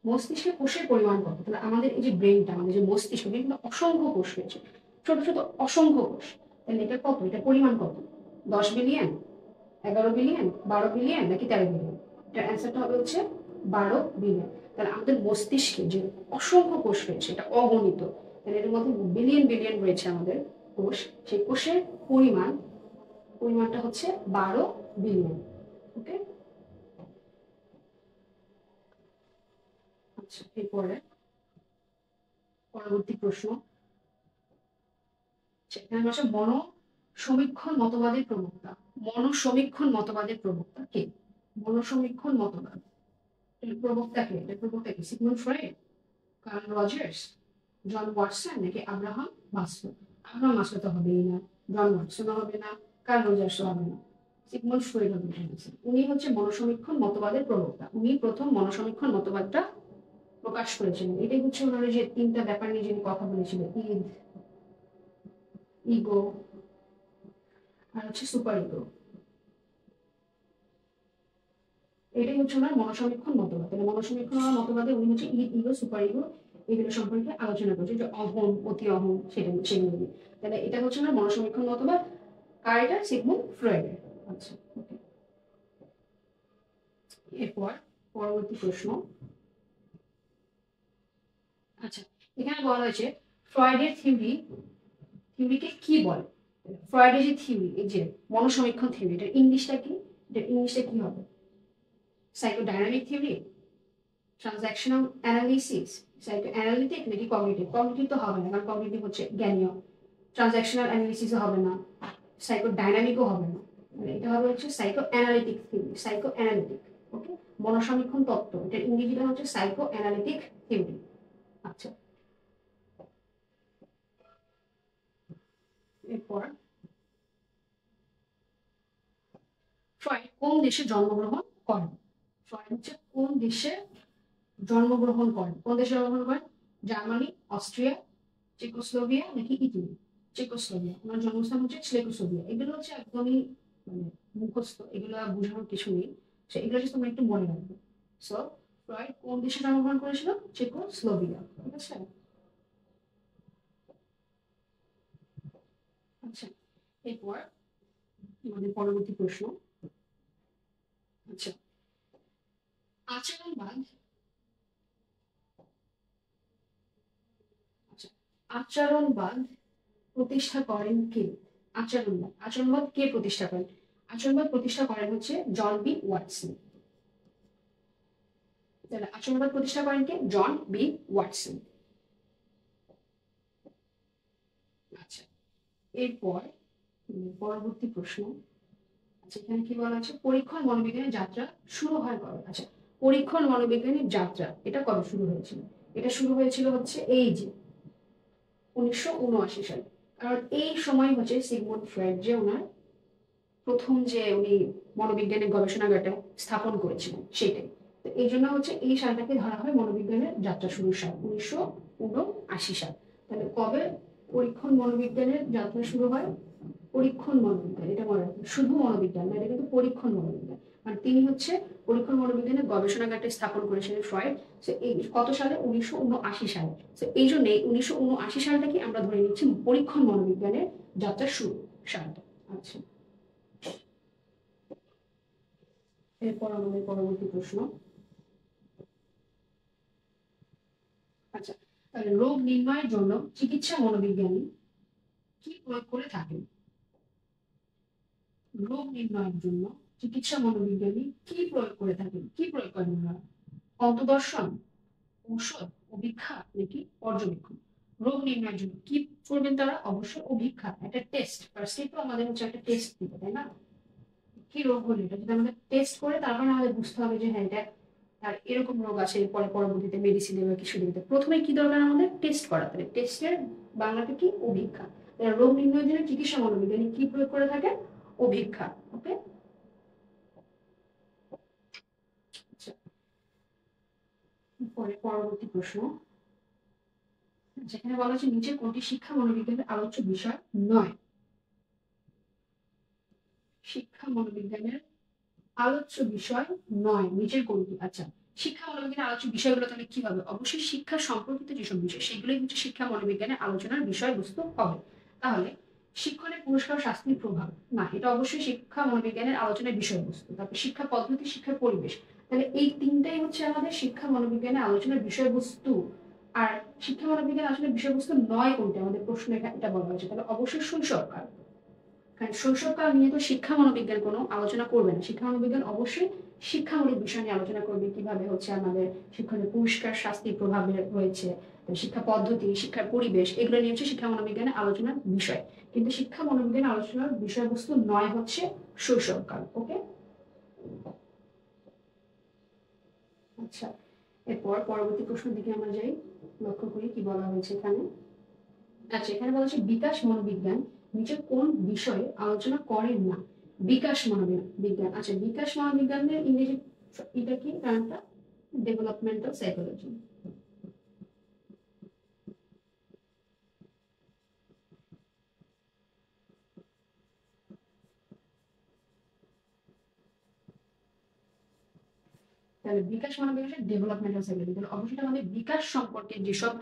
মস্তিষ্কের কোষের পরিমাণ কত? তাহলে আমাদের এই যে ব্রেনটা, আমাদের যে মস্তিষ্ক, কিন্তু অসংখ্য কোষ রয়েছে, ছোট ছোট অসংখ্য কোষ। তাহলে এটা কত? এটা পরিমাণ কত? 10 বিলিয়ন, 11 বিলিয়ন, 12 বিলিয়ন, নাকি 13 বিলিয়ন? এটার অ্যান্সারটা হবে হচ্ছে 12 বিলিয়ন। তাহলে আমাদের মস্তিষ্কে যে অসংখ্য কোষ রয়েছে এটা অগণিত, তাহলে এর মধ্যে বিলিয়ন বিলিয়ন রয়েছে আমাদের কোষ, সেই কোষের পরিমাণটা হচ্ছে 12 বিলিয়ন। ওকে, আচ্ছা, এরপরে পরবর্তী প্রশ্ন, এখানে বলছে মনোসমীক্ষণ মতবাদের প্রবক্তা। মনোসমীক্ষণ মতবাদের প্রবক্তা কে? মনোসমীক্ষণ মতবাদ এর প্রবক্তা কে? এটা প্রবক্তা কে? সিগমুন্ড ফ্রয়েড, কার্ল রজার্স, জন ওয়াটসন, নাকি আব্রাহাম মাসলো? আব্রাহাম মাসলো তো হবেই না, জন ওয়াটসনও হবে না, কার্ল রজার্সও হবে না, সিগমুন্ড ফ্রয়েড হবে। উনি হচ্ছে মনোসমীক্ষণ মতবাদের প্রবক্তা। উনি প্রথম মনোসমীক্ষণ মতবাদটা প্রকাশ করেছিলেন। এটাই হচ্ছে ওনার যে তিনটা ব্যাপার নিয়ে যিনি কথা বলেছিলেন, ঈদ, ইগো, আর হচ্ছে সুপার ইগো। এটাই হচ্ছে ওনার মনোসমীক্ষণ মতবাদ। তাহলে মনোসমীক্ষণ মতবাদে উনি হচ্ছে ঈদ, ইগো, সুপার ইগো এগুলো সম্পর্কে আলোচনা করছে, যে অহম, অতি অহম, সেগুলো নিয়ে। তাহলে এটা হচ্ছে ওনার মনোসমীক্ষণ মতবাদ। কার এটা? সিগমুন্ড ফ্রয়েডের। আচ্ছা, এরপর পরবর্তী প্রশ্ন। আচ্ছা, এখানে বলা হয়েছে ফ্রয়েডের থিওরিকে কি বলে? ফ্রয়েডের যে থিওরি, এই যে মনোসমীক্ষণ থিওরি, এটা ইংলিশটা কি? এটা ইংলিশে কি হবে? Psychodynamic theory, transactional analysis, psychoanalytic, নাকি কগনিটিভ? কগনিটিভ তো হবে না, কারণ কগনিটিভ হচ্ছে জ্ঞানীয়। ট্রানজ্যাকশনাল অ্যানালিসিসও হবে না, সাইকোডাইনামিকও হবে না। মানে এটা হবে হচ্ছে সাইকোঅ্যানালিটিক থিওরি, সাইকোঅ্যানালিটিক। ওকে, মনোসমীক্ষণ তত্ত্ব, এটা ইংরেজিটা হচ্ছে সাইকোঅ্যানালিটিক থিওরি। আচ্ছা, এরপর ফ্রয়েড কোন দেশে জন্মগ্রহণ করেন? ফ্রয়েড হচ্ছে কোন দেশে জন্মগ্রহণ করেন? কোন দেশে জন্মগ্রহণ করেন? জার্মানি, অস্ট্রিয়া, চেকোস্লোভিয়া, নাকি ইতালি? চেকোস্লোভিয়া। ওনার জন্মস্থান হচ্ছে চেকোস্লোভিয়া। এগুলো হচ্ছে একদমই মানে মুখস্থ, এগুলো বোঝানোর কিছু নেই, এগুলো just তোমরা একটু মনে রাখবে। সো ফ্রয়েড কোন দেশে জন্মগ্রহণ করেছিল? চেকোস্লোভিয়া। ঠিক আছে। আচ্ছা, এরপর আমাদের পরবর্তী প্রশ্ন। আচ্ছা, আচরণবাদ, আচ্ছা, আচরণবাদ প্রতিষ্ঠা করেন কে? আচরণবাদ কে প্রতিষ্ঠা করেন? আচরণবাদ প্রতিষ্ঠা করেন হচ্ছে জন বি ওয়াটসন। তাহলে আচরণবাদ প্রতিষ্ঠা করেন কে? জন বি ওয়াটসন। আচ্ছা, এরপর পরবর্তী প্রশ্ন। আচ্ছা, এখানে কি বলা আছে? পরীক্ষণ মনোবিজ্ঞানের যাত্রা শুরু হয় কবে? আচ্ছা, পরীক্ষণ মনোবিজ্ঞানের যাত্রা এটা কবে শুরু হয়েছিল? এটা শুরু হয়েছিল হচ্ছে এই যে 1979 সালে। কারণ এই সময় হচ্ছে সিগমুন্ড ফ্রয়েড যে ওনার প্রথম যে উনি মনোবিজ্ঞানের গবেষণাগারটা স্থাপন করেছিলেন সেটাই। তো এই জন্য হচ্ছে এই সালটাকে ধরা হয় মনোবিজ্ঞানের যাত্রা শুরুর সাল, 1979 সাল। তাহলে কবে পরীক্ষণ মনোবিজ্ঞানের যাত্রা শুরু হয়? পরীক্ষণ মনোবিজ্ঞান, এটা মনে রাখবেন, শুধু মনোবিজ্ঞান না, এটা কিন্তু পরীক্ষণ মনোবিজ্ঞান। আর তিনি হচ্ছে পরীক্ষণ মনোবিজ্ঞানের গবেষণাগারটা স্থাপন করেছিলেন ফ্রয়েড। এই কত সালে? 1979 সালে। এই জন্য 1979 সালটাকে আমরা ধরে নিচ্ছি পরীক্ষণ মনোবিজ্ঞানের যাত্রা শুরু সালটা। আচ্ছা, এরপর আমাদের পরবর্তী প্রশ্ন। আচ্ছা, তাহলে রোগ নির্ণয়ের জন্য চিকিৎসা মনোবিজ্ঞানী কি প্রয়োগ করে থাকেন? রোগ নির্ণয়ের জন্য চিকিৎসা মনোবিজ্ঞানী কি প্রয়োগ করে থাকেন? কি প্রয়োগ করেন ওনারা? অন্তদর্শন, ঔষধ, অভিক্ষা, নাকি পর্যবেক্ষণ? রোগ নির্ণয়ের জন্য কি করবেন তারা? অবশ্যই অভিক্ষা, একটা টেস্ট। ফার্স্টে তো আমাদের হচ্ছে একটা টেস্ট দিবে, তাই না? কি রোগ হলো এটা যদি আমাদের টেস্ট করে, তারপরে আমাদের বুঝতে হবে যে হ্যাঁ এটা আর এরকম রোগ আছে, পরে পরবর্তীতে মেডিসিন দেবে, কিছু দেবে। প্রথমে কি দরকার আমাদের? টেস্ট করা। তাহলে টেস্টের বাংলাটা কি? অভিক্ষা। রোগ নির্ণয়ের জন্য চিকিৎসা মনোবিজ্ঞানী কি প্রয়োগ করে থাকে? অভিক্ষা। ওকে, পরে পরবর্তী প্রশ্ন, যেখানে বলা হচ্ছে নিচে কোনটি শিক্ষা মনোবিজ্ঞানের আলোচ্য বিষয় নয়? শিক্ষা মনোবিজ্ঞানের আলোচ্য বিষয় নয় নিচের কোনটি? আচ্ছা, শিক্ষা মনোবিজ্ঞানের আলোচ্য বিষয়গুলো তাহলে কি হবে? অবশ্যই শিক্ষা সম্পর্কিত যেসব বিষয় সেগুলোই হচ্ছে শিক্ষা মনোবিজ্ঞানের আলোচনার বিষয়বস্তু হবে। তাহলে শিক্ষণের পুরস্কার, শাস্তির প্রভাব, না, এটা অবশ্যই শিক্ষা মনোবিজ্ঞানের আলোচনার বিষয়বস্তু। তারপর শিক্ষা পদ্ধতি, শিক্ষার পরিবেশ, তাহলে এই তিনটাই হচ্ছে আমাদের শিক্ষা মনোবিজ্ঞানের আলোচনার বিষয়বস্তু। আর শিক্ষা মনোবিজ্ঞানের আলোচনার বিষয়বস্তু নয় কোনটা? আমাদের প্রশ্ন এটা বলা হয়েছে। তাহলে অবশ্যই শৈশবকাল। কারণ শৈশবকাল নিয়ে তো শিক্ষা মনোবিজ্ঞান কোনো আলোচনা করবে না। শিক্ষা মনোবিজ্ঞান অবশ্যই শিক্ষামূলক বিষয় নিয়ে আলোচনা করবে, কিভাবে হচ্ছে আমাদের শিক্ষণের পুরস্কার শাস্তির প্রভাব রয়েছে, শিক্ষা পদ্ধতি, শিক্ষার পরিবেশ, এগুলো নিয়ে হচ্ছে শিক্ষা মনোবিজ্ঞানের আলোচনার বিষয়। কিন্তু শিক্ষা মনোবিজ্ঞান আলোচনার বিষয়বস্তু নয় হচ্ছে শৈশবকাল। ওকে, আচ্ছা, এরপর পরবর্তী প্রশ্নের দিকে আমরা যাই, লক্ষ্য করি কি বলা হয়েছে এখানে। আচ্ছা, এখানে বলা হচ্ছে বিকাশ মনোবিজ্ঞান নিচে কোন বিষয়ে আলোচনা করেন না? বিকাশ মনোবিজ্ঞান, আচ্ছা, বিকাশ মনোবিজ্ঞানের ইংরেজি এটা কি টার্মটা? Developmental psychology. তাহলে বিকাশ মনোবিজ্ঞান ডেভেলপমেন্টাল সাইকোলজি, তাহলে অবশ্যই আমাদের বিকাশ সম্পর্কে যেসব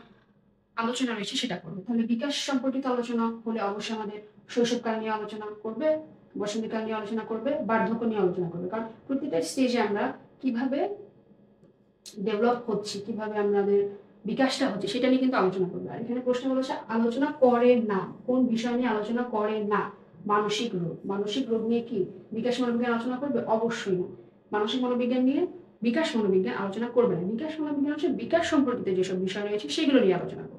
আলোচনা রয়েছে সেটা করবে। তাহলে বিকাশ সম্পর্কিত আলোচনা হলে অবশ্যই আমাদের শৈশবকাল নিয়ে আলোচনা করবে, বসন্তকাল নিয়ে আলোচনা করবে, বার্ধক্য নিয়ে আলোচনা করবে। কারণ প্রতিটা স্টেজে আমরা কিভাবে ডেভেলপ হচ্ছি, কিভাবে আমাদের বিকাশটা হচ্ছে সেটা নিয়ে কিন্তু আলোচনা করবে। আর এখানে প্রশ্ন বলেছে আলোচনা করে না, কোন বিষয় নিয়ে আলোচনা করে না? মানসিক রোগ। মানসিক রোগ নিয়ে কি বিকাশ মনোবিজ্ঞান আলোচনা করবে? অবশ্যই না। মানসিক মনোবিজ্ঞান নিয়ে বিকাশ মনোবিজ্ঞান আলোচনা করবে না। বিকাশ মনোবিজ্ঞান হচ্ছে বিকাশ সম্পর্কিত যেসব বিষয় রয়েছে সেগুলো নিয়ে আলোচনা করবে।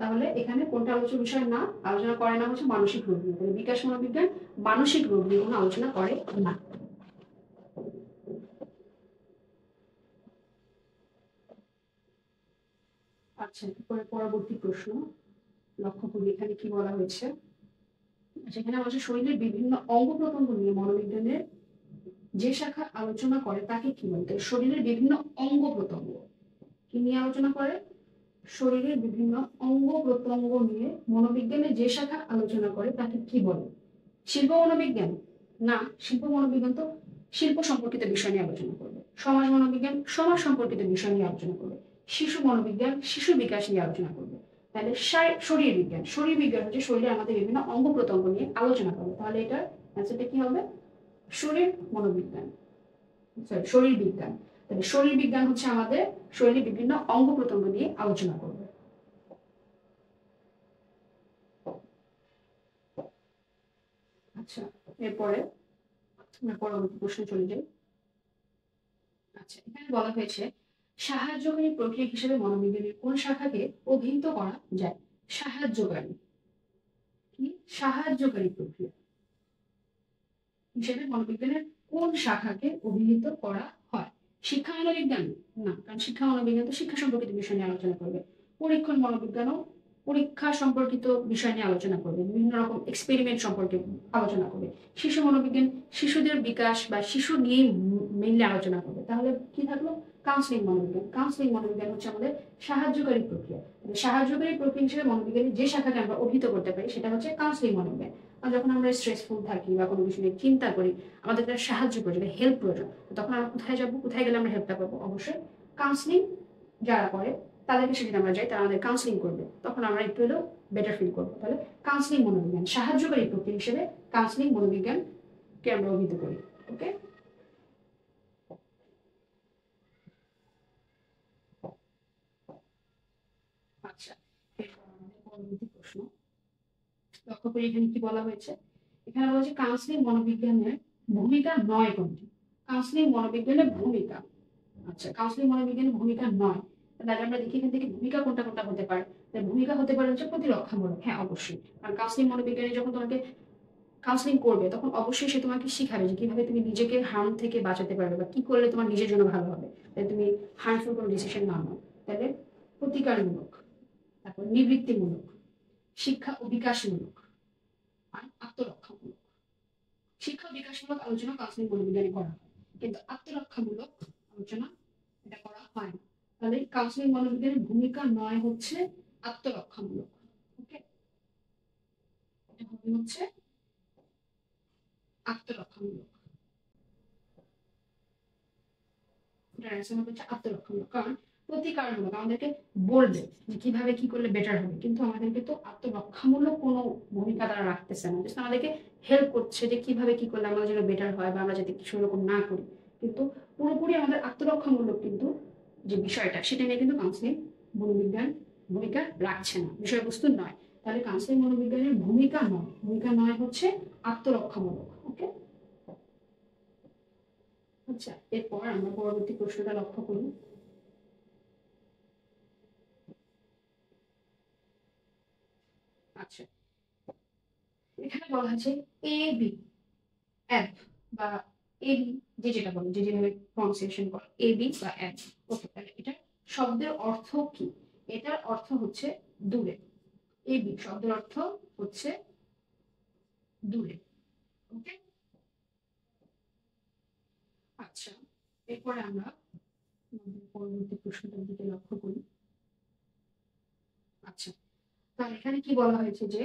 তাহলে এখানে কোনটা আলোচনা বিষয় না আলোচনা করে না হচ্ছে মানসিক রোগ নিয়ে। তাহলে বিকাশ মনোবিজ্ঞান মানসিক রোগ নিয়ে কোনো আলোচনা করে না। আচ্ছা, এরপরে পরবর্তী প্রশ্ন লক্ষ্য করি এখানে কি বলা হয়েছে। সেখানে বলছে শরীরের বিভিন্ন অঙ্গ প্রত্যঙ্গ নিয়ে মনোবিজ্ঞানের যে শাখা আলোচনা করে তাকে কি বলে? শরীরের বিভিন্ন অঙ্গ প্রত্যঙ্গ কি নিয়ে আলোচনা করে? শরীরের বিভিন্ন অঙ্গ প্রত্যঙ্গ নিয়ে মনোবিজ্ঞানের যে শাখা আলোচনা করে তাকে কি বলে? শিল্প মনোবিজ্ঞান? না, শিল্প মনোবিজ্ঞান তো শিল্প সম্পর্কিত বিষয় নিয়ে আলোচনা করবে। সমাজ মনোবিজ্ঞান সমাজ সম্পর্কিত বিষয় নিয়ে আলোচনা করবে। শিশু মনোবিজ্ঞান শিশু বিকাশ নিয়ে আলোচনা করবে। তাহলে শরীর বিজ্ঞান, শরীর বিজ্ঞান হচ্ছে শরীরে আমাদের বিভিন্ন অঙ্গ প্রত্যঙ্গ নিয়ে আলোচনা করবে। তাহলে এটার অ্যান্সারটা কি হবে? শরীর মনোবিজ্ঞান, সরি, শরীর বিজ্ঞান। তাহলে শরীর বিজ্ঞান হচ্ছে আমাদের শরীরের বিভিন্ন অঙ্গ প্রত্যঙ্গ নিয়ে আলোচনা করবে। আচ্ছা, এরপরে আমরা পরবর্তী প্রশ্নে চলে যাই। আচ্ছা, এখানে বলা হয়েছে সাহায্যকারী প্রক্রিয়া হিসেবে মনোবিজ্ঞানের কোন শাখাকে অভিহিত করা যায়? সাহায্যকারী কি? সাহায্যকারী প্রক্রিয়া হিসেবে মনোবিজ্ঞানের কোন শাখাকে অভিহিত করা হয়? শিক্ষা মনোবিজ্ঞান? না, কারণ শিক্ষা মনোবিজ্ঞান তো শিক্ষা সম্পর্কিত বিষয় নিয়ে আলোচনা করবে। পরীক্ষণ মনোবিজ্ঞানও পরীক্ষা সম্পর্কিত বিষয় নিয়ে আলোচনা করবে, বিভিন্ন রকম এক্সপেরিমেন্ট সম্পর্কে আলোচনা করবে। শিশু মনোবিজ্ঞান শিশুদের বিকাশ বা শিশু নিয়ে মেইনলি আলোচনা করবে। তাহলে কি থাকলো? কাউন্সিলিং মনোবিজ্ঞান। কাউন্সিলিং মনোবিজ্ঞান হচ্ছে আমাদের সাহায্যকারী প্রক্রিয়া। সাহায্যকারী প্রক্রিয়া হিসেবে মনোবিজ্ঞানের যে শাখাকে আমরা অভিহিত করতে পারি সেটা হচ্ছে কাউন্সিলিং মনোবিজ্ঞান। আর যখন আমরা স্ট্রেসফুল থাকি বা কোনো কিছু নিয়ে চিন্তা করি, আমাদের একটা সাহায্য প্রয়োজন, হেল্প প্রয়োজন, তখন আমরা কোথায় যাবো? কোথায় গেলে আমরা হেল্পটা পাবো? অবশ্যই কাউন্সিলিং যারা করে তাদেরকে সেদিন আমরা যাই, তারা আমাদের কাউন্সিলিং করবে, তখন আমরা একটু হলেও বেটার ফিল করবো। তাহলে কাউন্সিলিং মনোবিজ্ঞান সাহায্যকারী প্রক্রিয়া হিসেবে কাউন্সিলিং মনোবিজ্ঞানকে আমরা অভিহিত করি। ওকে, আচ্ছা, এরপর আমাদের পরবর্তী প্রশ্ন লক্ষ্য করি এখানে কি বলা হয়েছে। এখানে বলছে কাউন্সিলিং মনোবিজ্ঞানের ভূমিকা নয় কোনটি? কাউন্সিলিং মনোবিজ্ঞানের ভূমিকা, আচ্ছা, কাউন্সিলিং মনোবিজ্ঞানের ভূমিকা নয়। তাহলে আমরা দেখি এখান থেকে ভূমিকা কোনটা কোনটা হতে পারে। ভূমিকা হতে পারে হচ্ছে প্রতিরক্ষামূলক। হ্যাঁ, অবশ্যই, কারণ কাউন্সিলিং মনোবিজ্ঞানী যখন তোমাকে কাউন্সিলিং করবে তখন অবশ্যই সে তোমাকে শিখাবে যে কিভাবে তুমি নিজেকে হার্ম থেকে বাঁচাতে পারবে বা কি করলে তোমার নিজের জন্য ভালো হবে, তাই তুমি হার্মফুল কোনো ডিসিশন না নাও। তাহলে প্রতিকারমূলক, তারপর নিবৃত্তিমূলক, শিক্ষা ও বিকাশমূলক, আর আত্মরক্ষামূলক। শিক্ষা ও বিকাশমূলক আলোচনা কাউন্সিলিং মনোবিজ্ঞানে করা হয়, কিন্তু আত্মরক্ষামূলক আলোচনা এটা করা হয় না। তাহলে কাউন্সিলিং মনোবিজ্ঞানের ভূমিকা নয় হচ্ছে আত্মরক্ষামূলক। ওকে, এটা হবে হচ্ছে আত্মরক্ষামূলক। এটার অ্যান্সার হচ্ছে আত্মরক্ষামূলক। কারণ প্রতিকারমূলক আমাদেরকে বলবে যে কিভাবে কি করলে বেটার হবে, কিন্তু আমাদেরকে তো আত্মরক্ষামূলক কোনো ভূমিকা তারা রাখতেছে না, জাস্ট আমাদেরকে হেল্প করছে যে কিভাবে কি করলে আমাদের যেন বেটার হয় বা আমরা যাতে কিছু এরকম না করি। কিন্তু পুরোপুরি আমাদের আত্মরক্ষামূলক কিন্তু যে বিষয়টা সেটা নিয়ে কিন্তু কাউন্সিলিং মনোবিজ্ঞান ভূমিকা রাখছে না, বিষয়বস্তু নয়। তাহলে কাউন্সিলিং মনোবিজ্ঞানের ভূমিকা নয় হচ্ছে আত্মরক্ষামূলক। ওকে, আচ্ছা এরপর আমরা পরবর্তী প্রশ্নটা লক্ষ্য করি। আচ্ছা, এখানে বলা আছে এ বি অ্যাপ বা এ বি, যেটা বলে যেভাবে প্রনাউন্সিয়েশন করে এ বি বা অ্যাপ। ওকে, তাহলে এটা শব্দের অর্থ কি? এটার অর্থ হচ্ছে দূরে। এ বি শব্দের অর্থ হচ্ছে দূরে। ওকে, আচ্ছা এরপরে আমরা পরবর্তী প্রশ্নটার দিকে লক্ষ্য করি। আচ্ছা, তাহলে এখানে কি বলা হয়েছে যে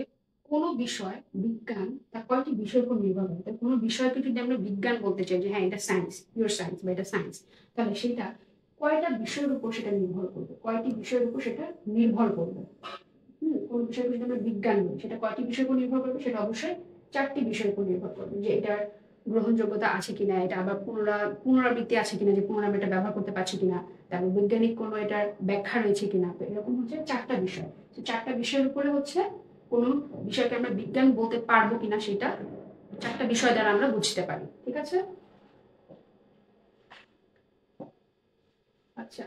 কোনো বিষয় বিজ্ঞান তার কয়টি বিষয়ের উপর নির্ভর করে। কোনো বিষয়কে যদি আমরা বিজ্ঞান বলতে চাই যে হ্যাঁ এটা সায়েন্স, পিওর সায়েন্স বা এটা সায়েন্স, তাহলে সেটা কয়টা বিষয়ের উপর সেটা নির্ভর করবে, কয়টি বিষয়ের উপর সেটা নির্ভর করবে। কোন বিষয়কে যদি আমরা বিজ্ঞান বলি সেটা কয়টি বিষয়ের উপর নির্ভর করবে, সেটা অবশ্যই 4টি বিষয়ের উপর নির্ভর করবে। যে এটার গ্রহণযোগ্যতা আছে কিনা, এটা আবার পুনরাবৃত্তি আছে কিনা, যে পুনরাবৃত্তি এটা ব্যবহার করতে পারছি কিনা, তারপর বৈজ্ঞানিক কোনো এটার ব্যাখ্যা রয়েছে কিনা। তো এরকম হচ্ছে 4টা বিষয়। 4টা বিষয়ের উপরে হচ্ছে কোনো বিষয়কে আমরা বিজ্ঞান বলতে পারবো কিনা সেটা 4টা বিষয় দ্বারা আমরা বুঝতে পারি। ঠিক আছে, আচ্ছা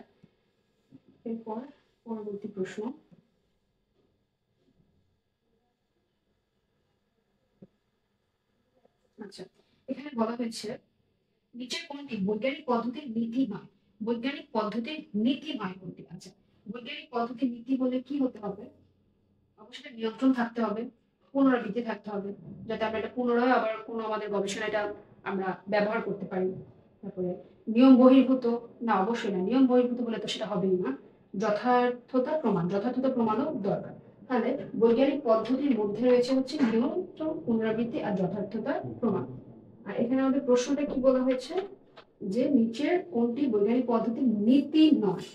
এরপর পরবর্তী প্রশ্ন। আচ্ছা, এখানে বলা হয়েছে নিচের কোনটি বৈজ্ঞানিক পদ্ধতির নীতি নয়? বৈজ্ঞানিক পদ্ধতির নীতি নয় কোনটি? আচ্ছা, বৈজ্ঞানিক পদ্ধতির নীতি বলে কি হতে হবে? অবশ্যই নিয়ন্ত্রণ থাকতে হবে, পুনরাবৃত্তি থাকতে হবে, যাতে আমরা এটা পুনরায় আবার কোনো আমাদের গবেষণা এটা আমরা ব্যবহার করতে পারি। তারপরে নিয়ম বহির্ভূত, না অবশ্যই না, নিয়ম বহির্ভূত বলে তো সেটা হবেই না। যথার্থতা প্রমাণও দরকার। তাহলে বৈজ্ঞানিক পদ্ধতির মধ্যে রয়েছে হচ্ছে নিয়ন্ত্রণ, পুনরাবৃত্তি আর যথার্থতার প্রমাণ। আর এখানে আমাদের প্রশ্নটা কি বলা হয়েছে যে নিচের কোনটি বৈজ্ঞানিক পদ্ধতির নীতি নয়?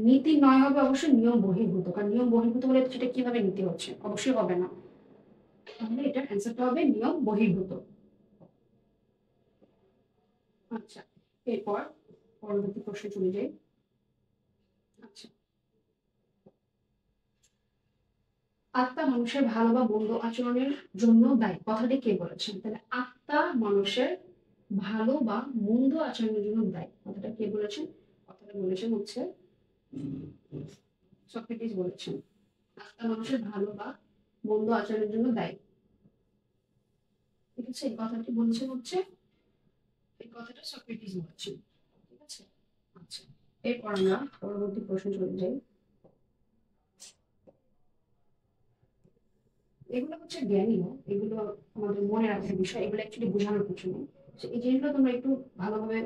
নীতি নয় হবে অবশ্যই নিয়ম বহির্ভূত, কারণ নিয়ম বহির্ভূত হলে সেটা কিভাবে নীতি হচ্ছে, অবশ্যই হবে না। তাহলে এটার অ্যান্সারটা হবে নিয়ম বহির্ভূত। আচ্ছা, এরপর পরবর্তী প্রশ্নে চলে যাই। আচ্ছা, আত্মা মানুষের ভালো বা মন্দ আচরণের জন্য দায়ী, কথাটি কে বলেছেন? তাহলে আত্মা মানুষের ভালো বা মন্দ আচরণের জন্য দায়ী, কথাটা কে বলেছেন? কথাটা বলেছেন হচ্ছে সক্রেটিস বলেছেন। আত্মা মানুষের ভালো বা মন্দ আচরণের জন্য দায়ী। ঠিক আছে, এই কথাটি বলছেন হচ্ছে, এই কথাটা সক্রেটিস বলেছেন। ঠিক আছে, আচ্ছা এরপর আমরা পরবর্তী প্রশ্ন চলে যাই। এগুলো হচ্ছে জ্ঞানীয়, এগুলো আমাদের মনে রাখার বিষয়, এগুলো অ্যাকচুয়ালি বোঝানোর কিছু নেই। এই জিনিসগুলো তোমরা একটু ভালোভাবে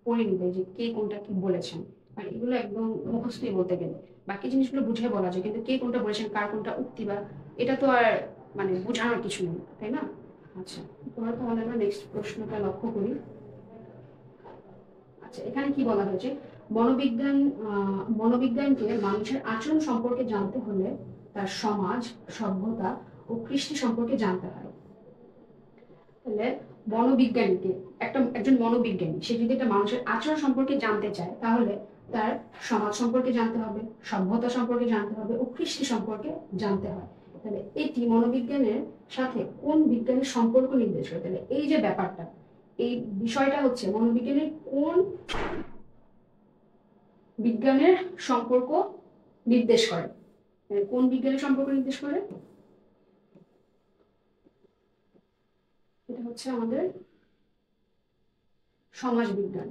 পড়ে নিবে যে কে কোনটা কি বলেছেন। আর এগুলো একদম মুখস্থই বলতে গেলে, বাকি জিনিসগুলো বুঝে বলা যায়, কিন্তু কে কোনটা বলেছেন, কার কোনটা উক্তি বা এটা তো আর মানে বোঝানোর কিছু নেই, তাই না? আচ্ছা, এবার তাহলে আমরা নেক্সট প্রশ্নটা লক্ষ্য করি। আচ্ছা, এখানে কি বলা হয়েছে? মনোবিজ্ঞানকে মানুষের আচরণ সম্পর্কে জানতে হলে তার সমাজ, সভ্যতা ও কৃষ্টি সম্পর্কে জানতে হয়। তাহলে মনোবিজ্ঞানীকে, একজন মনোবিজ্ঞানী সে যদি একটা মানুষের আচরণ সম্পর্কে জানতে চায়, তাহলে তার সমাজ সম্পর্কে জানতে হবে, সভ্যতা সম্পর্কে জানতে হবে ও কৃষ্টি সম্পর্কে জানতে হয়। তাহলে এটি মনোবিজ্ঞানের সাথে কোন বিজ্ঞানের সম্পর্ক নির্দেশ করে? তাহলে এই যে ব্যাপারটা, এই বিষয়টা হচ্ছে মনোবিজ্ঞানের কোন বিজ্ঞানের সম্পর্ক নির্দেশ করে। কোন বিজ্ঞানের সম্পর্ক নির্দেশ করে? এটা হচ্ছে আমাদের সমাজ বিজ্ঞান,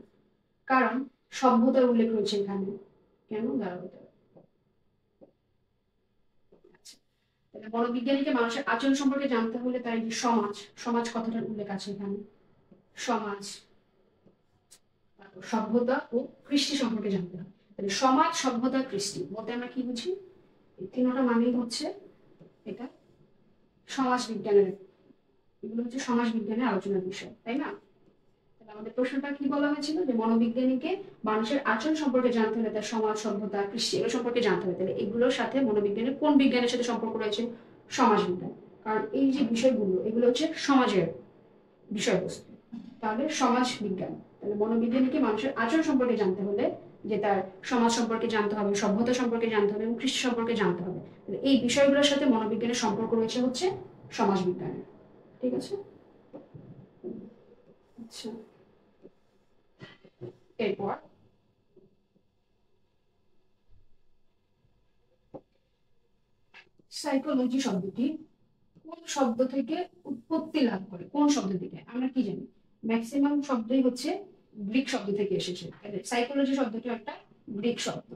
কারণ সভ্যতার উল্লেখ রয়েছে এখানে। কেন দাঁড়াবে? আচ্ছা, তাহলে মনোবিজ্ঞানীকে মানুষের আচরণ সম্পর্কে জানতে হলে তার যে সমাজ, সমাজ কথাটার উল্লেখ আছে এখানে। সমাজ, সভ্যতা ও কৃষ্টি সম্পর্কে জানতে হবে। তাহলে সমাজ, সভ্যতা, কৃষ্টি বলতে আমরা কি বুঝি? এই তিনটা মানেই হচ্ছে এটা সমাজ বিজ্ঞানের, এগুলো হচ্ছে সমাজ বিজ্ঞানের আলোচনার বিষয়, তাই না? আমাদের প্রশ্নটা কি বলা হয়েছিল যে মনোবিজ্ঞানীকে মানুষের আচরণ সম্পর্কে জানতে হলে তার সমাজ, সভ্যতা, কৃষি এগুলো সম্পর্কে জানতে হবে। তাহলে এগুলোর সাথে মনোবিজ্ঞানের কোন বিজ্ঞানের সাথে সম্পর্ক রয়েছে? সমাজ বিজ্ঞান, কারণ এই যে বিষয়গুলো এগুলো হচ্ছে সমাজের বিষয়বস্তু। তাহলে সমাজ বিজ্ঞান। তাহলে মনোবিজ্ঞানীকে মানুষের আচরণ সম্পর্কে জানতে হলে যে তার সমাজ সম্পর্কে জানতে হবে, সভ্যতা সম্পর্কে জানতে হবে এবং কৃষ্টি সম্পর্কে জানতে হবে। এই বিষয়গুলোর সাথে মনোবিজ্ঞানের সম্পর্ক রয়েছে হচ্ছে সমাজবিজ্ঞানের। ঠিক আছে। আচ্ছা, এরপর সাইকোলজি শব্দটি কোন শব্দ থেকে উৎপত্তি লাভ করে? কোন শব্দ থেকে? আমরা কি জানি ম্যাক্সিমাম শব্দই হচ্ছে গ্রিক শব্দ থেকে এসেছে। সাইকোলজি শব্দটি একটা গ্রিক শব্দ।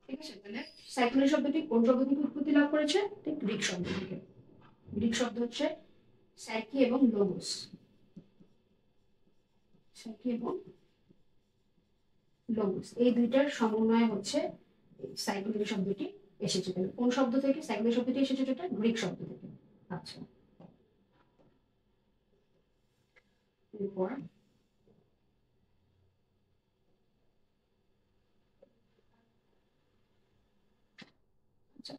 ঠিক আছে, তাহলে সাইকোলজি শব্দটি কোন শব্দ থেকে উৎপত্তি লাভ করেছে? ঠিক গ্রিক শব্দ থেকে। গ্রিক শব্দ হচ্ছে সাইকি এবং লোগোস। সাইকি এবং লোগোস এই দুইটার সমন্বয়ে হচ্ছে সাইকোলজি শব্দটি এসেছে। তাহলে কোন শব্দ থেকে সাইকোলজি শব্দটি এসেছে? যেটা গ্রিক শব্দ থেকে। আচ্ছা, এরপর আচ্ছা,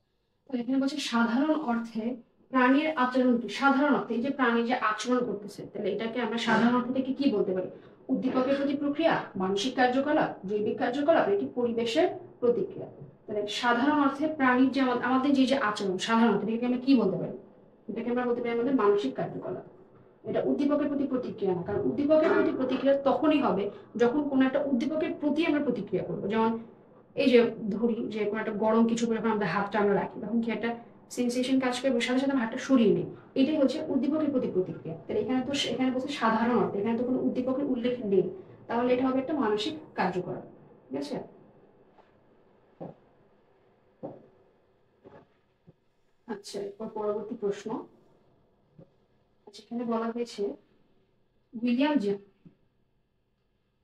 তো এখানে বলছে সাধারণ অর্থে প্রাণীর আচরণ কি? সাধারণ অর্থে এই যে প্রাণী যে আচরণ করতেছে, তাহলে এটাকে আমরা সাধারণ অর্থ থেকে কি বলতে পারি? উদ্দীপকের প্রতি প্রক্রিয়া, মানসিক কার্যকলাপ, জৈবিক কার্যকলাপ, এটি পরিবেশের প্রতিক্রিয়া। তাহলে সাধারণ অর্থে প্রাণীর যে আমাদের যে যে আচরণ, সাধারণ অর্থে এটাকে আমরা কি বলতে পারি? এটাকে আমরা বলতে পারি আমাদের মানসিক কার্যকলাপ। এটা উদ্দীপকের প্রতি প্রতিক্রিয়া না, কারণ উদ্দীপকের প্রতি প্রতিক্রিয়া তখনই হবে যখন কোনো একটা উদ্দীপকের প্রতি আমরা প্রতিক্রিয়া করবো। যেমন এই যে ধরি যে কোনো একটা গরম কিছু করে যখন আমাদের হাতটা আমরা রাখি, তখন কি একটা সেন্সেশন কাজ করবে, সাথে সাথে আমরা হাতটা সরিয়ে নিই। এটাই হচ্ছে উদ্দীপকের প্রতি প্রতিক্রিয়া। তাহলে এখানে বলছে সাধারণ অর্থে, এখানে তো কোনো উদ্দীপকের উল্লেখ নেই, তাহলে এটা হবে একটা মানসিক কার্যকলাপ। ঠিক আছে। আচ্ছা, এরপর পরবর্তী প্রশ্ন। আচ্ছা, এখানে বলা হয়েছে উইলিয়াম জেমস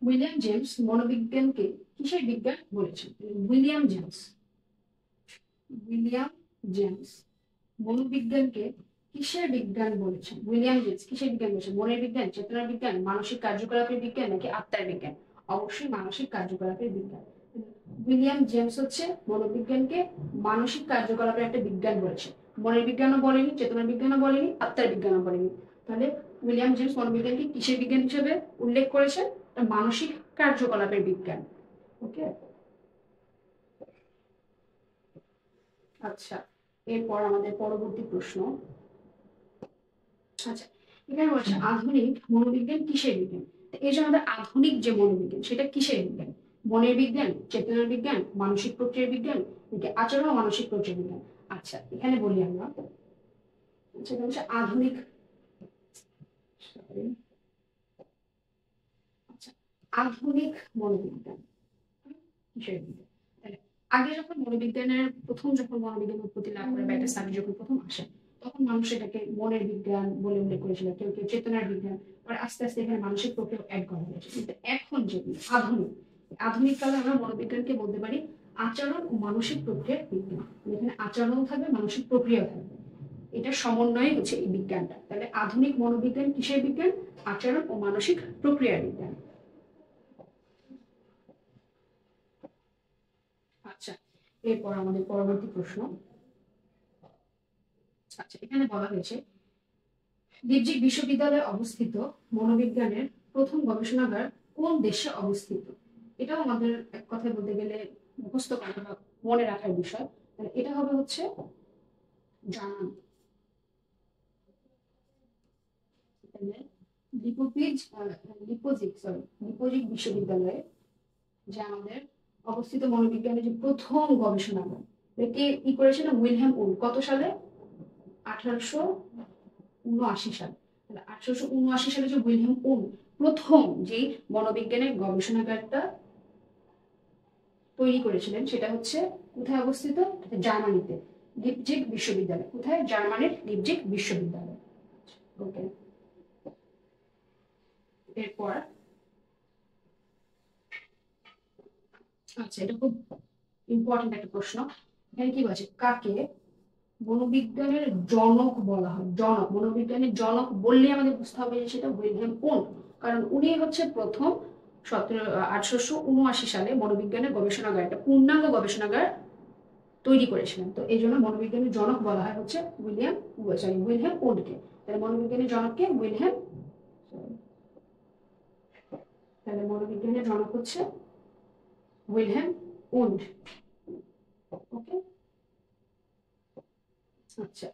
উইলিয়াম জেমস মনোবিজ্ঞানকে কিসের বিজ্ঞান বলেছেন? উইলিয়াম জেমস উইলিয়াম জেমস মনোবিজ্ঞানকে কিসের বিজ্ঞান বলেছেন? উইলিয়াম জেমস কিসের বিজ্ঞান বলেছেন? মনের বিজ্ঞান, চেতনার বিজ্ঞান, মানসিক কার্যকলাপের বিজ্ঞান, নাকি আত্মার বিজ্ঞান? অবশ্যই মানসিক কার্যকলাপের বিজ্ঞান। উইলিয়াম জেমস হচ্ছে মনোবিজ্ঞানকে মানসিক কার্যকলাপের একটা বিজ্ঞান বলেছে। মনের বিজ্ঞানও বলেনি, চেতনার বিজ্ঞানও বলেনি, আত্মার বিজ্ঞানও বলেনি। তাহলে উইলিয়াম জেমস মনোবিজ্ঞানকে কিসের বিজ্ঞান হিসেবে উল্লেখ করেছেন? মানসিক কার্যকলাপের বিজ্ঞান। ওকে। আচ্ছা, এরপর আমাদের পরবর্তী প্রশ্ন। আচ্ছা, এখানে বলছে আধুনিক মনোবিজ্ঞান কিসের বিজ্ঞান? এই যে আমাদের আধুনিক যে মনোবিজ্ঞান, সেটা কিসের বিজ্ঞান? মনের বিজ্ঞান, চেতনার বিজ্ঞান, মানসিক প্রক্রিয়ার বিজ্ঞান, নাকি আচরণ ও মানসিক প্রক্রিয়ার বিজ্ঞান? আচ্ছা, এখানে বলি আমরা। আচ্ছা, এটা হচ্ছে আধুনিক sorry, আচ্ছা, আধুনিক মনোবিজ্ঞান কিসের বিজ্ঞান? তাহলে আগে যখন মনোবিজ্ঞান উৎপত্তি লাভ করে বা একটা সাবজেক্ট যখন প্রথম আসে, তখন মানুষ এটাকে মনের বিজ্ঞান বলে উল্লেখ করেছিল, কেউ কেউ চেতনার বিজ্ঞান। আর আস্তে আস্তে এখানে মানসিক প্রক্রিয়া অ্যাড করা হয়েছে। কিন্তু এখন যে আধুনিক আধুনিক কালে আমরা মনোবিজ্ঞানকে বলতে পারি আচরণ ও মানসিক প্রক্রিয়ার বিজ্ঞান। এখানে আচরণও থাকবে, মানসিক প্রক্রিয়াও থাকবে। এটা সমন্বয় হচ্ছে এই বিজ্ঞানটা। তাহলে আধুনিক মনোবিজ্ঞান কিসের বিজ্ঞান? আচরণ ও মানসিক প্রক্রিয়ার বিজ্ঞান। আচ্ছা, এরপর আমাদের পরবর্তী প্রশ্ন। আচ্ছা, এখানে বলা হয়েছে লিপজিগ বিশ্ববিদ্যালয়ে অবস্থিত মনোবিজ্ঞানের প্রথম গবেষণাগার কোন দেশে অবস্থিত? এটাও আমাদের এক কথায় বলতে গেলে মুখস্থ করা বা মনে রাখার বিষয়। এটা হবে হচ্ছে জার্মান। লিপোজিগ বিশ্ববিদ্যালয়ে যে আমাদের অবস্থিত মনোবিজ্ঞানের যে প্রথম গবেষণাগার, একে ই করেছিল উইলহেম উল। কত সালে? 1879 সালে। 1879 সালে যে উইলহেম উল প্রথম যে মনোবিজ্ঞানের গবেষণাগারটা তৈরি করেছিলেন, সেটা হচ্ছে কোথায় অবস্থিত? জার্মানিতে, লিপজিগ বিশ্ববিদ্যালয়। কোথায়? জার্মানির লিপজিগ বিশ্ববিদ্যালয়। ওকে। এরপর আচ্ছা, এটা খুব ইম্পর্টেন্ট একটা প্রশ্ন। এখানে কি বলছে কাকে মনোবিজ্ঞানের জনক বলা হয়? জনক, মনোবিজ্ঞানের জনক বললে আমাদের বুঝতে হবে যে সেটা উইলহেম উল। কারণ উনি হচ্ছে প্রথম 1879 সালে মনোবিজ্ঞানের গবেষণাগার, একটা পূর্ণাঙ্গ গবেষণাগার তৈরি করেছিলেন। তো এই জন্য মনোবিজ্ঞানের জনক বলা হয় হচ্ছে উইলহেম উলকে। তাহলে মনোবিজ্ঞানের জনককে উইলহেম তাহলে মনোবিজ্ঞানের জনক হচ্ছে উইলহেম উন্ড। ওকে, আচ্ছা,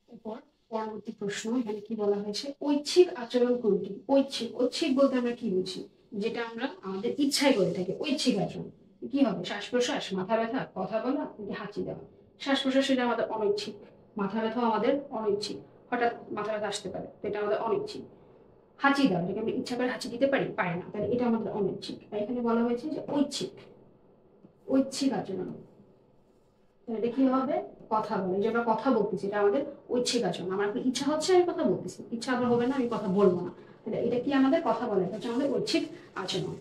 এরপর পরবর্তী প্রশ্ন, এখানে কি বলা হয়েছে, ঐচ্ছিক আচরণ কোনটি? ঐচ্ছিক, ঐচ্ছিক বলতে আমরা কি বুঝি? যেটা আমরা আমাদের ইচ্ছায় করে থাকি, ঐচ্ছিক আচরণ কি হবে? শ্বাস প্রশ্বাস, মাথা ব্যথা, কথা বলা, নাকি হাঁচি দেওয়া? শ্বাস প্রশ্বাস এটা আমাদের অনৈচ্ছিক, মাথা ব্যথাও আমাদের অনৈচ্ছিক, হঠাৎ মাথা ব্যথা আসতে পারে, তো এটা আমাদের অনৈচ্ছিক। হাঁচি দেওয়া, যেটা আমরা ইচ্ছা করে হাঁচি দিতে পারি, পারি না, তাহলে এটা আমাদের অনৈচ্ছিক। আর এখানে বলা হয়েছে যে ঐচ্ছিক, ঐচ্ছিক আচরণ, এটা কি হবে? কথা বলে, যে আমরা কথা বলতেছি, এটা আমাদের ঐচ্ছিক আচরণ। আমার এখন ইচ্ছা হচ্ছে আমি কথা বলতেছি, ইচ্ছা আবার হবে না আমি কথা বলবো না, তাহলে এটা কি আমাদের কথা বলে, এটা হচ্ছে আমাদের ঐচ্ছিক আচরণ।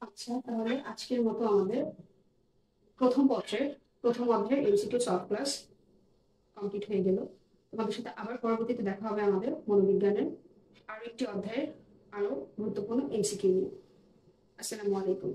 আচ্ছা, তাহলে আজকের মতো আমাদের প্রথম পত্রের প্রথম অধ্যায়ের এমসিকিউ সলভ ক্লাস কমপ্লিট হয়ে গেল। তোমাদের সাথে আবার পরবর্তীতে দেখা হবে আমাদের মনোবিজ্ঞানের আরো একটি অধ্যায়ের আরো গুরুত্বপূর্ণ এমসিকিউ নিয়ে। আসসালামু আলাইকুম।